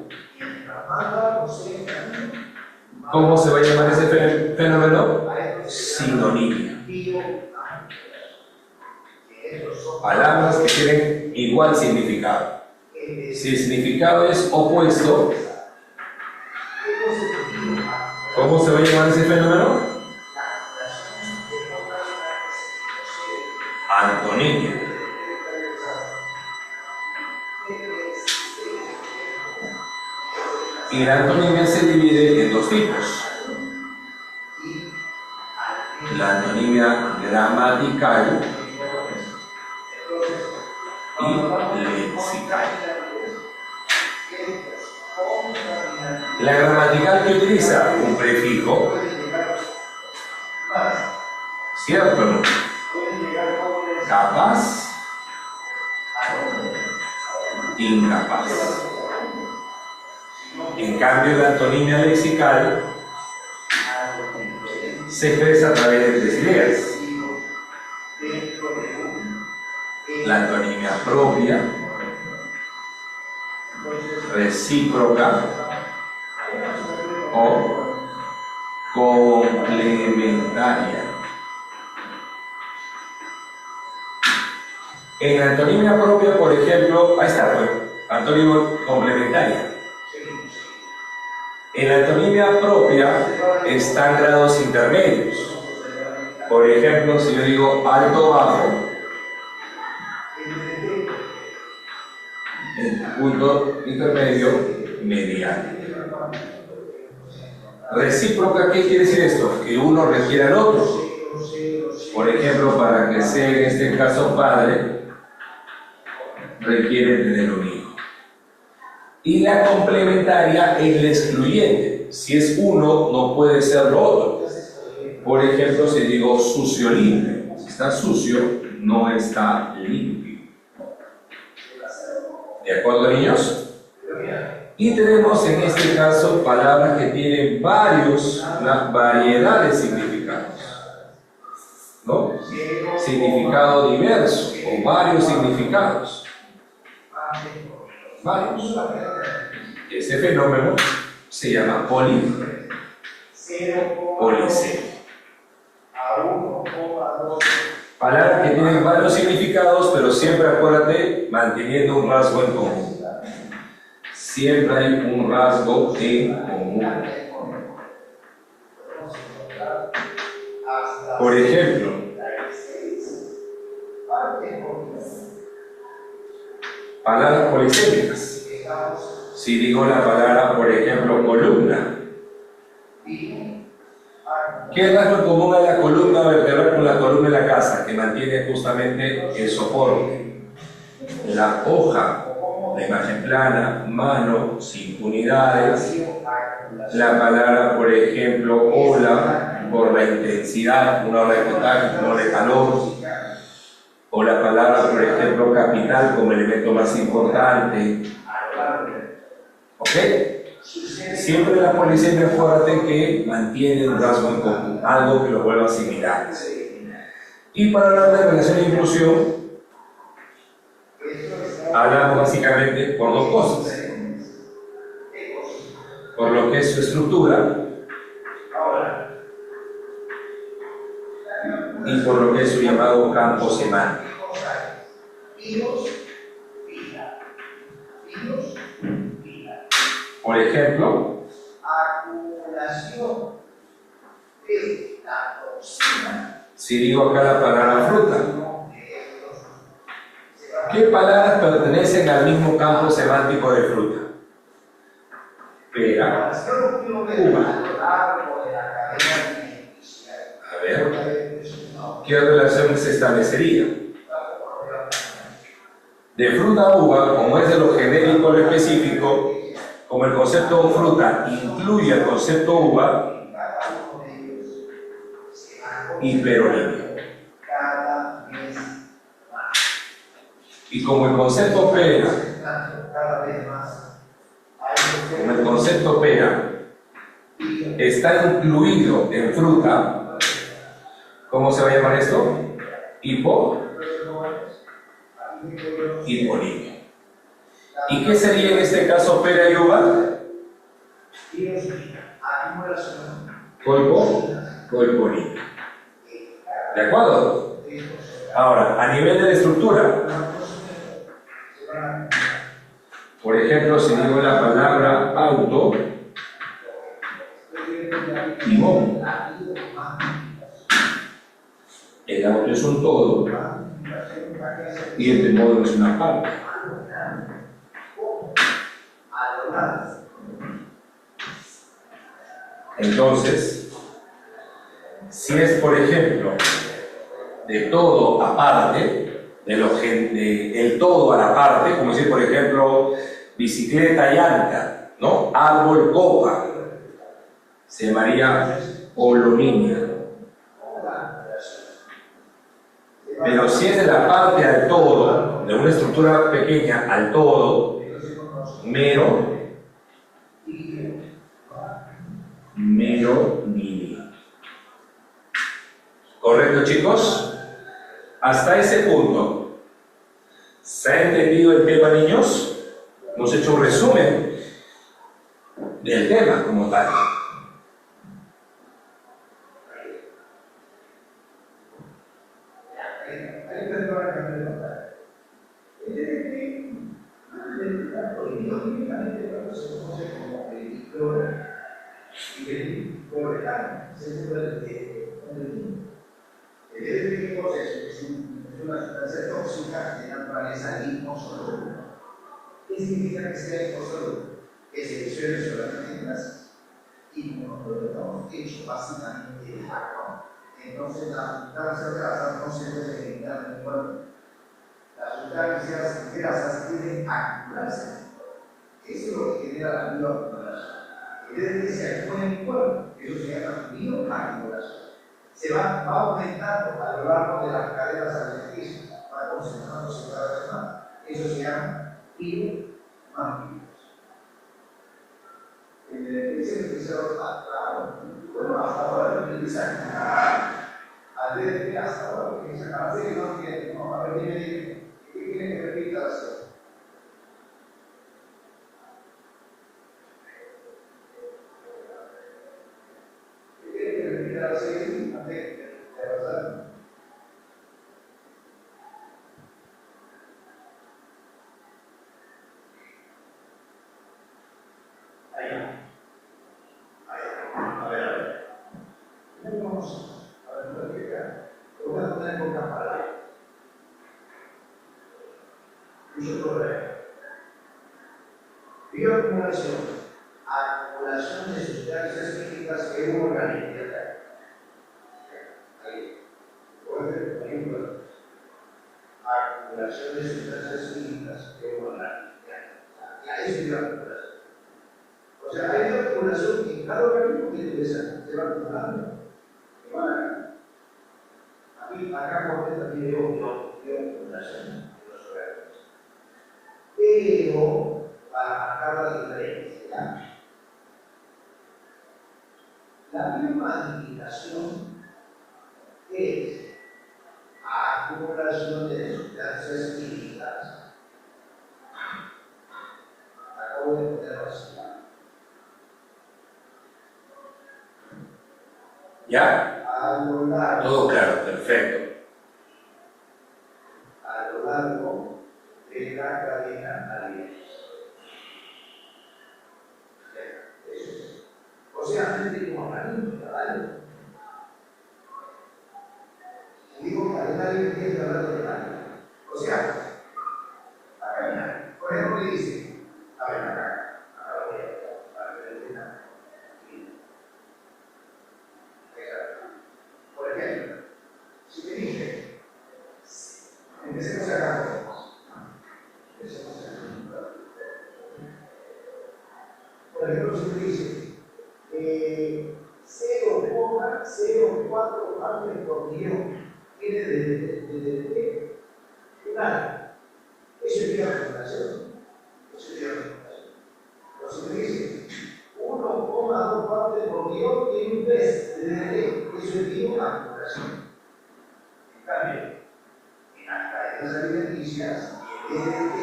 S1: ¿cómo se va a llamar ese fenómeno? Sinonimia. Palabras que tienen igual significado. Si el significado es opuesto, ¿cómo se va a llamar ese fenómeno? Antonimia. Y la antonimia se divide en dos tipos. La antonimia gramatical y lexical. La gramatical que utiliza un prefijo, ¿cierto o no? Capaz, incapaz. En cambio, la antonimia lexical se expresa a través de tres ideas. La antonimia propia, recíproca o complementaria. En la antonimia propia, por ejemplo, ahí está, pues, antónimo complementaria. En la antonimia propia están grados intermedios. Por ejemplo, si yo digo alto-bajo, el punto intermedio, mediano. Recíproca, ¿qué quiere decir esto? Que uno requiere al otro. Por ejemplo, para que sea en este caso padre, requiere tener un hijo. Y la complementaria es la excluyente. Si es uno, no puede ser lo otro. Por ejemplo, si digo sucio limpio. Si está sucio, no está limpio. ¿De acuerdo, niños? Y tenemos en este caso palabras que tienen una variedad de significados, ¿no? Significado diverso o varios significados. Varios. Ese fenómeno se llama polisemia. Palabras que tienen varios significados, pero siempre acuérdate, manteniendo un rasgo en común. Siempre hay un rasgo en común. Por ejemplo, palabras polisémicas. Si digo la palabra, por ejemplo, columna. ¿Qué rasgo en común hay la columna vertebral con la columna de la casa? Que mantiene justamente el soporte. La hoja, la imagen plana, mano, sin unidades. La palabra, por ejemplo, ola, por la intensidad, una ola de contacto, una ola de calor. O la palabra, por ejemplo, capital como elemento más importante. ¿Ok? Siempre la polisemia, acuérdate que mantiene un rasgo en común, algo que lo vuelva similar. Y para hablar de relación e inclusión, hablamos básicamente por dos cosas. Por lo que es su estructura y por lo que es su llamado campo semántico. Por ejemplo, si digo acá la palabra fruta, ¿qué palabras pertenecen al mismo campo semántico de fruta? Pera, uva. A ver, ¿qué relación se establecería? De fruta a uva, como es de lo genérico a lo específico, como el concepto fruta incluye el concepto uva, hiperonimia. Y como el concepto pera, está incluido en fruta, ¿cómo se va a llamar esto? Hiponimia. ¿Y qué sería en este caso pera y uva? Colponimia. ¿De acuerdo? Ahora, a nivel de la estructura, por ejemplo, si digo la palabra auto, timón. El auto es un todo y el timón es una parte. Entonces, si es, por ejemplo, de todo aparte, el todo a la parte, como decir, por ejemplo, bicicleta, llanta, ¿no? Árbol, copa, se llamaría holonimia. Pero si es de la parte al todo, de una estructura pequeña al todo, meronimia. ¿Correcto, chicos? Hasta ese punto, ¿se ha entendido el tema, niños? Hemos hecho un resumen del tema como tal.
S3: es el tema del el proceso es una sustancia tóxica de naturaleza liposoluble. ¿Qué significa que sea liposoluble? Que se disuelve solamente en grasas. Y como nosotros estamos hechos básicamente de agua, entonces la sustancia grasa no se puede eliminar del cuerpo. Las sustancias grasas tienden a acumularse. Eso es lo que genera la bioacumulación. En vez de que se acumule en el cuerpo, eso se llama bioacumulación. Se va aumentando a lo largo de las cadenas alimenticias, va concentrándose cada vez más. Eso se llama bioacumulación. El beneficio es que se lo está claro. Bueno, hasta ahora lo utilizan. Al ver que hasta ahora lo utilizan. Así que no entienden. No, a ver, dime, ¿qué quieren que repita eso? ¿Qué quieren que repita eso? Antes de pasar. Bioacumulación, acumulación de sustancias químicas en un organismo. Por ejemplo, acumulación de sustancias químicas en un organismo. Ya es bioacumulación. O sea, hay bioacumulación en cada organismo que se va acumulando. Aquí, acá por también veo bioacumulación en los organismos. Pero para marcar la diferencia, la biomagnificación es acumulación de sustancias químicas. Acabo de ponerlo así.
S1: ¿Ya?
S3: A lo largo,
S1: Todo claro, perfecto.
S3: a lo largo de la cadena alimenticia. O sea, gente como organismo, ¿vale? Digo cadena alimenticia hablando de algo. O sea, acá mira, por ejemplo, me dice, a ver, acá lo voy a ver, por ejemplo, si me dice, empecemos acá, por ejemplo, si me dice 0,04 partes por millón, tiene de nada. Eso es bioacumulación. Eso es bioacumulación. Pero si me dice 1,2 partes por millón, tiene un pez de DDT. Eso es bioacumulación. En cambio, en las cadenas alimenticias, el DDT,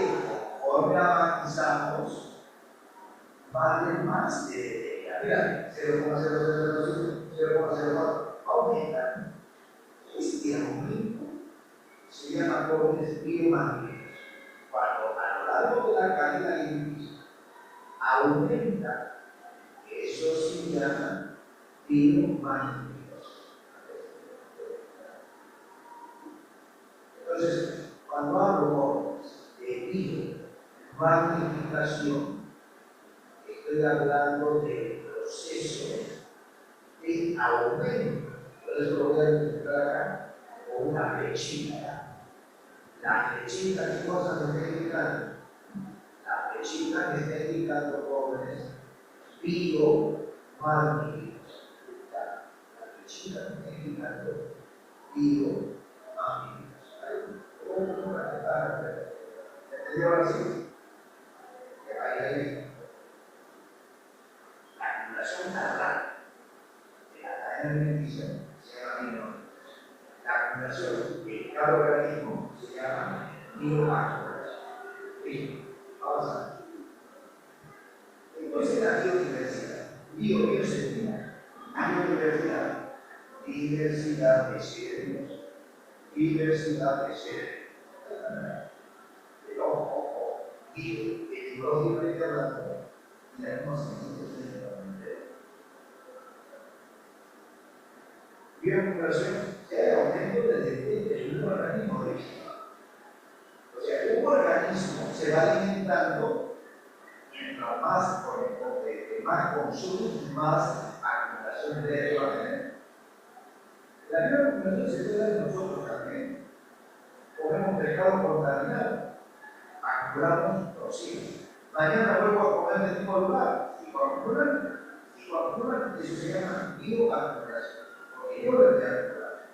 S3: conforme avanzamos, vale más de mira, 0,0005, 0,04, aumenta. Este aumento se llama cortes biomagnéticos. Cuando a lo largo de la cadena alimenticia aumenta, eso se llama biomagnéticos. Entonces, cuando hablo de biomagnificación, estoy hablando del proceso de aumento. Por eso lo voy a explicar acá con una flechita. La flechita, ¿qué cosa me está indicando? La flechita me está indicando, jóvenes, biomagnéticos. La flechita me está indicando biomagnéticos. ¿Cómo para empezar? ¿Entendió ahora sí? Ahí. La acumulación carnal de la cadena alimenticia se llama bioacumulación. La acumulación de cada organismo se llama bioacumulación. Bien, vamos a ver. Entonces la biodiversidad. Bio significa biodiversidad. Diversidad de seres. Diversidad de seres. Pero, ojo, etimológicamente hablando, tenemos sentidos de bioacumulación sea el aumento del un organismo de vida. O sea, un organismo se va alimentando mientras más, más consumo, más acumulación de energía va a tener. La bioacumulación se puede dar en nosotros también. Comemos pescado contaminado, acumulamos toxinas. Mañana vuelvo a comer en el mismo lugar, psicoacumulan, eso se llama bioacumulación, porque yo lo estoy acumulando.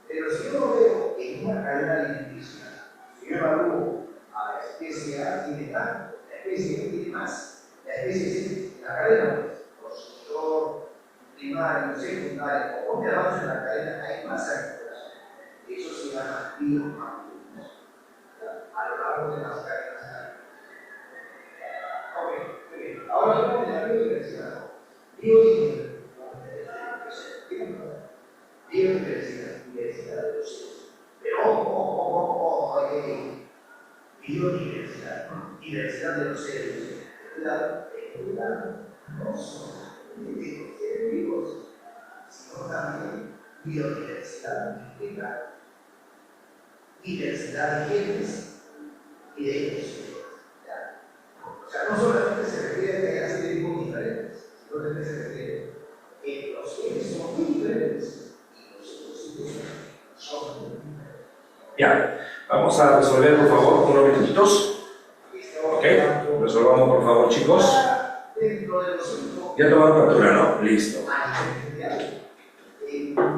S3: Pero si yo lo veo en una cadena alimenticia, si yo evalúo a la especie A tiene tanto, la especie B tiene más, la especie C, la cadena, consumidor, primario, secundario, o me avanzo en la cadena, hay más acumulación. Eso se llama bioacumulación a lo largo de las cadenas. Ok, muy bien. Ahora hablamos de la biodiversidad. Biodiversidad, diversidad de los seres. Pero ojo, biodiversidad, ¿no? Diversidad de los seres. No son seres vivos, sino también biodiversidad implica diversidad de genes y de ecosistemas. O sea, no solamente se refiere a que haya tipos diferentes, sino que se refiere a que los genes son muy diferentes y los ecosistemas son muy diferentes.
S1: Ya, vamos a resolver por favor unos minutitos. Ok, resolvamos por favor, chicos.
S3: Dentro de los cinco,
S1: Ya tomaron captura, ¿no? Listo.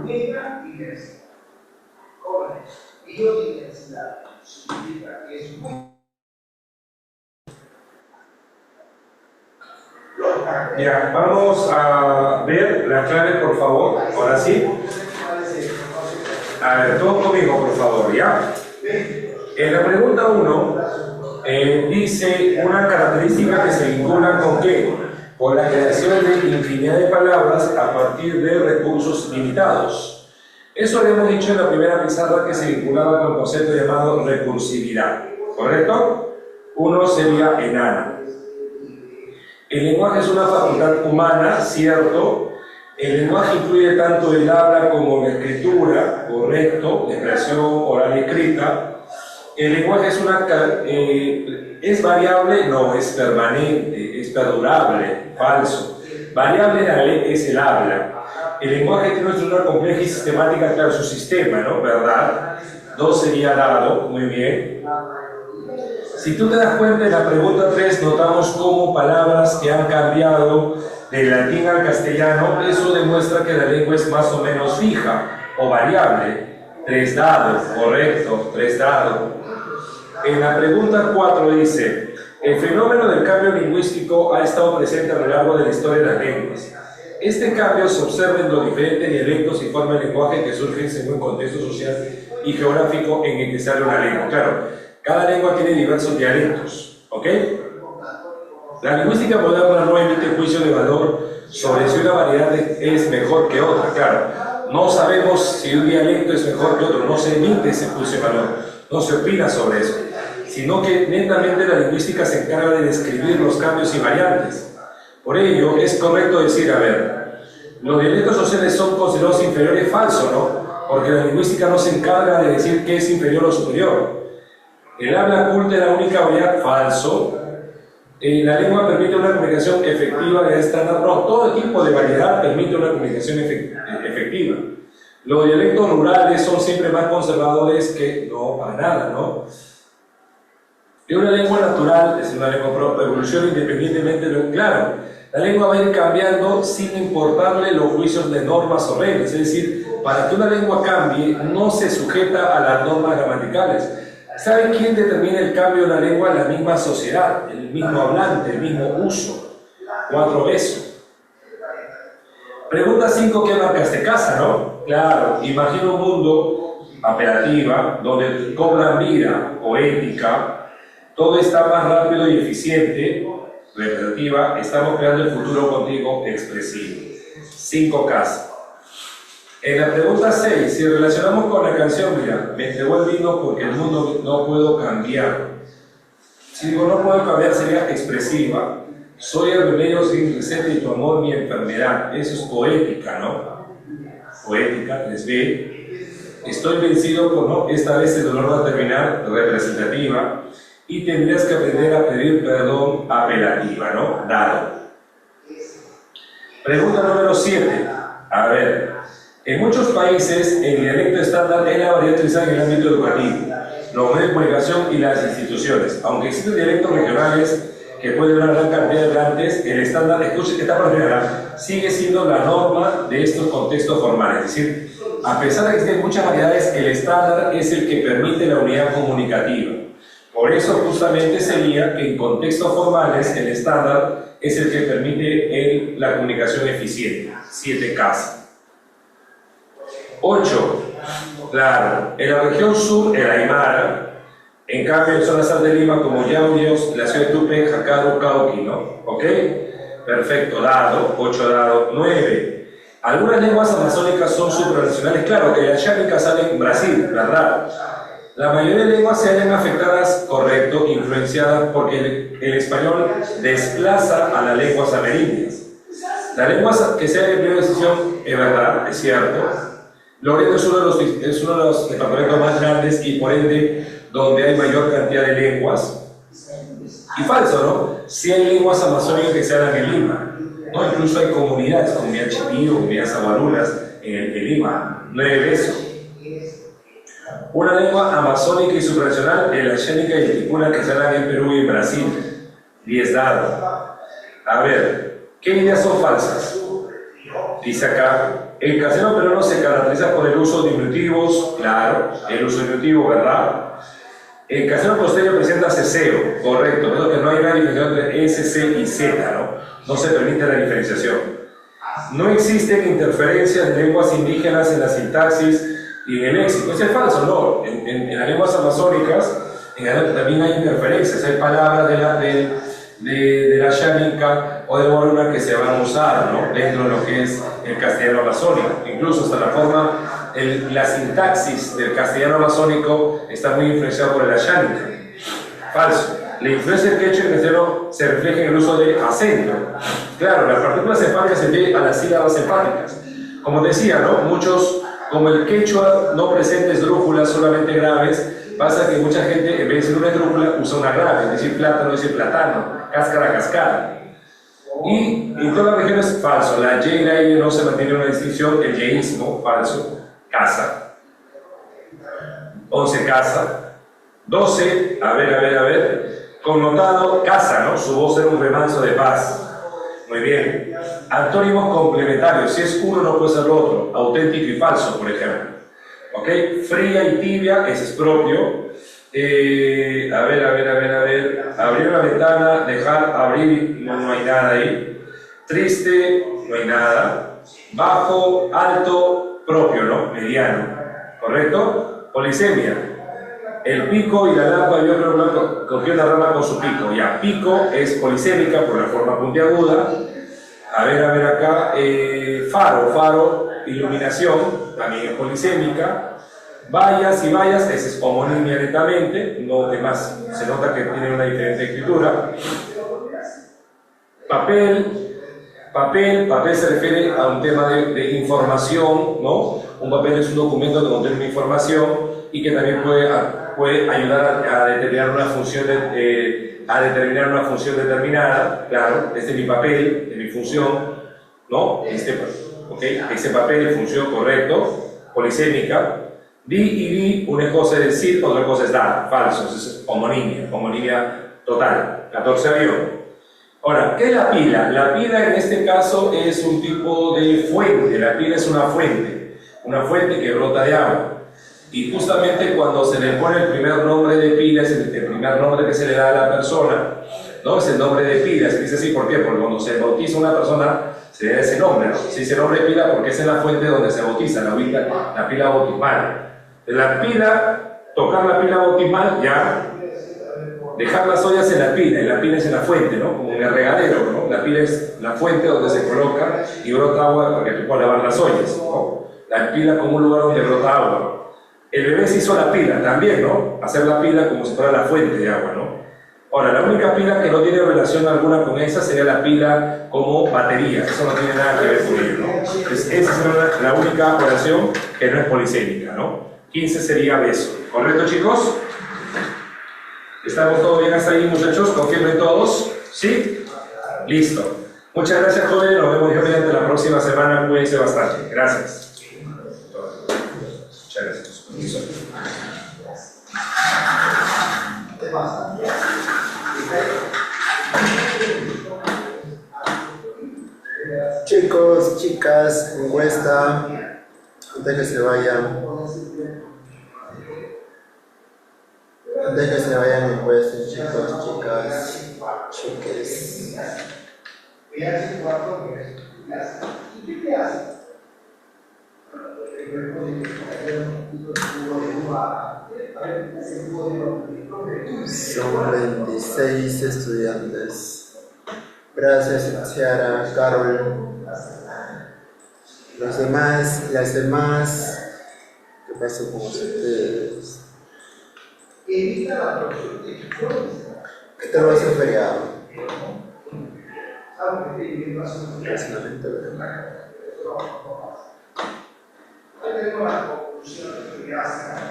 S3: mega diversidad. Jóvenes, biodiversidad significa que es muy.
S1: Ya, vamos a ver la clave, por favor. Ahora sí. A ver, todos conmigo, por favor, ¿ya? En la pregunta 1 dice una característica que se vincula con ¿qué? Con la creación de infinidad de palabras a partir de recursos limitados. Eso habíamos dicho en la primera pizarra que se vinculaba con el concepto llamado recursividad, ¿correcto? Uno sería enano. El lenguaje es una facultad humana, ¿cierto? El lenguaje incluye tanto el habla como la escritura, correcto, la expresión oral y escrita. El lenguaje es variable, no, es permanente, es perdurable, falso. Variable es el habla. El lenguaje tiene una estructura compleja y sistemática, claro, su sistema, ¿no? ¿Verdad? 2 sería dado, muy bien. Si tú te das cuenta, en la pregunta 3 notamos cómo palabras que han cambiado del latín al castellano, eso demuestra que la lengua es más o menos fija o variable. 3 dados, correcto, 3 dados. En la pregunta 4 dice, el fenómeno del cambio lingüístico ha estado presente a lo largo de la historia de las lenguas. Este cambio se observa en los diferentes dialectos y formas de lenguaje que surgen según el contexto social y geográfico en el que sale una lengua. Claro, cada lengua tiene diversos dialectos, ¿ok? La lingüística moderna no emite juicio de valor sobre si una variedad es mejor que otra, claro. No sabemos si un dialecto es mejor que otro, no se emite ese juicio de valor, no se opina sobre eso, sino que netamente la lingüística se encarga de describir los cambios y variantes. Por ello, es correcto decir, a ver, los dialectos sociales son considerados inferiores, falso, ¿no? Porque la lingüística no se encarga de decir qué es inferior o superior. El habla culta es la única variedad, falso. La lengua permite una comunicación efectiva de estándar, no, todo tipo de variedad permite una comunicación efectiva. Los dialectos rurales son siempre más conservadores que, no, para nada, ¿no? Y una lengua natural es una lengua propia, evoluciona independientemente de lo claro. La lengua va a ir cambiando sin importarle los juicios de normas o reglas, es decir, para que una lengua cambie no se sujeta a las normas gramaticales. ¿Saben quién determina el cambio de la lengua? La misma sociedad, el mismo hablante, el mismo uso. 4 besos. Pregunta 5, ¿qué marcaste? Casa, ¿no? Claro, imagina un mundo apelativa, donde cobran vida poética, todo está más rápido y eficiente, repetitiva, estamos creando el futuro contigo expresivo. 5 casas. En la pregunta 6, si relacionamos con la canción, mira, me entregó el vino porque el mundo no puedo cambiar. Si digo no puedo cambiar sería expresiva. Soy el remedio sin receta y tu amor mi enfermedad. Eso es poética, ¿no? poética, 3b. Estoy vencido por no, esta vez el dolor va a terminar, representativa. Y tendrías que aprender a pedir perdón, apelativa, ¿no? Dado. Pregunta número 7. A ver, en muchos países el dialecto estándar es la variedad utilizada en el ámbito educativo, los medios de comunicación y las instituciones. Aunque existen dialectos regionales que pueden dar una gran cantidad de hablantes, el estándar, escuchen, esta primera, sigue siendo la norma de estos contextos formales. Es decir, a pesar de que existen muchas variedades, el estándar es el que permite la unidad comunicativa. Por eso justamente sería que en contextos formales el estándar es el que permite la comunicación eficiente. 7K. 8. Claro, en la región sur, el Aymara. En cambio, en zonas sal de Lima, como Yauyos, la ciudad de Tupe, Jacaro, Cauqui, ¿no? ¿Ok? Perfecto, dado. 8 dado. 9. Algunas lenguas amazónicas son supranacionales. Claro, que las yánicas salen en Brasil, ¿verdad? La mayoría de lenguas se ven afectadas, correcto, influenciadas porque el español desplaza a las lenguas amerindias. Las lenguas que se ven en primera decisión, es verdad, es cierto. Loreto es uno de los departamentos más grandes y por ende donde hay mayor cantidad de lenguas. Y falso, ¿no? Sí hay lenguas amazónicas que se hablan en Lima, ¿no? Incluso hay comunidades, comunidad chipío, comunidades aguarunas en Lima. 9 eso. Una lengua amazónica y supranacional, el ayánica y el ticuna que se hablan en Perú y en Brasil. 10 dado. A ver, ¿qué ideas son falsas? Dice acá, el castellano peruano se caracteriza por el uso de diminutivos, claro, el uso diminutivo, ¿verdad? El castellano costeño presenta ceseo, correcto, pero que no hay una diferenciación entre S, C y Z, ¿no? No se permite la diferenciación. No existen interferencias de lenguas indígenas en la sintaxis y en el léxico. Eso es falso, ¿no? En las lenguas amazónicas también hay interferencias, hay palabras de la yánica o de guaruna que se van a usar, ¿no? Dentro de lo que es el castellano amazónico. Incluso hasta la forma, la sintaxis del castellano amazónico está muy influenciada por la yánica. Falso. La influencia del quechua y el castellano se refleja en el uso de acento. Claro, las partículas enfáticas se deben a las sílabas enfáticas. Como decía, ¿no? Muchos, como el quechua no presenta esdrújulas solamente graves, pasa que mucha gente, en vez de decir una esdrújula, usa una grave, es decir, plátano, es decir, plátano, cáscara, cascara. Y en todas las regiones, falso. La Y y la I no se mantiene una distinción, el yeísmo, falso. Casa. 11, casa. 12, a ver. Connotado, casa, ¿no? Su voz era un remanso de paz. Muy bien. Antónimos complementarios. Si es uno, no puede ser lo otro. Auténtico y falso, por ejemplo. ¿Ok? Fría y tibia, ese es propio. A ver. Abrir una ventana, dejar abrir, no hay nada ahí. Triste, no hay nada. Bajo, alto, propio, ¿no? Mediano. ¿Correcto? Polisemia. El pico y la lapa, yo creo que cogió una rama con su pico. Ya, pico es polisémica por la forma puntiaguda. A ver acá. Faro, iluminación, también es polisémica. Vallas y vallas, esa es homonimia netamente, no demás, se nota que tiene una diferente escritura. Papel se refiere a un tema de información, ¿no? Un papel es un documento que contiene una información y que también puede ayudar a determinar una función determinada. Claro, este es mi papel, es mi función, ¿no? Ese papel, función, correcto, polisémica. Di y di, una cosa es decir, otra cosa es dar, falso, es homonimia total. 14 avión. Ahora, ¿qué es la pila? La pila en este caso es un tipo de fuente, la pila es una fuente que brota de agua. Y justamente cuando se le pone el primer nombre de pila, es el primer nombre que se le da a la persona, ¿no? Es el nombre de pila, se dice así, ¿por qué? Porque cuando se bautiza una persona, se le da ese nombre, ¿no? Se dice nombre de pila porque es en la fuente donde se bautiza, la pila bautismal. La pila, tocar la pila bautismal, ya, dejar las ollas en la pila, y la pila es en la fuente, ¿no? Como en el regadero, ¿no? La pila es la fuente donde se coloca y brota agua para que tú puedas lavar las ollas, ¿no? La pila como un lugar donde brota agua. El bebé se hizo la pila también, ¿no? Hacer la pila como si fuera la fuente de agua, ¿no? Ahora, la única pila que no tiene relación alguna con esa sería la pila como batería. Eso no tiene nada que ver con ello, ¿no? Entonces, esa es la única oración que no es polisémica, ¿no? 15 sería beso. ¿Correcto, chicos? ¿Estamos todos bien hasta ahí, muchachos? ¿Confirmen todos? ¿Sí? Listo. Muchas gracias, jóvenes. Nos vemos ya mediante la próxima semana. Cuídense bastante. Gracias. Muchas gracias.
S3: ¿Qué pasa?
S4: Chicos, chicas, encuesta, antes que se vayan, encuestas, chicos, chicas, chiques. Son 26 estudiantes. Gracias, Ciara, Carol. Las demás, ¿qué pasó con ustedes? ¿Qué tal va a ser feriado? Personalmente, ¿verdad?
S3: Ahí tenemos la conclusión que hace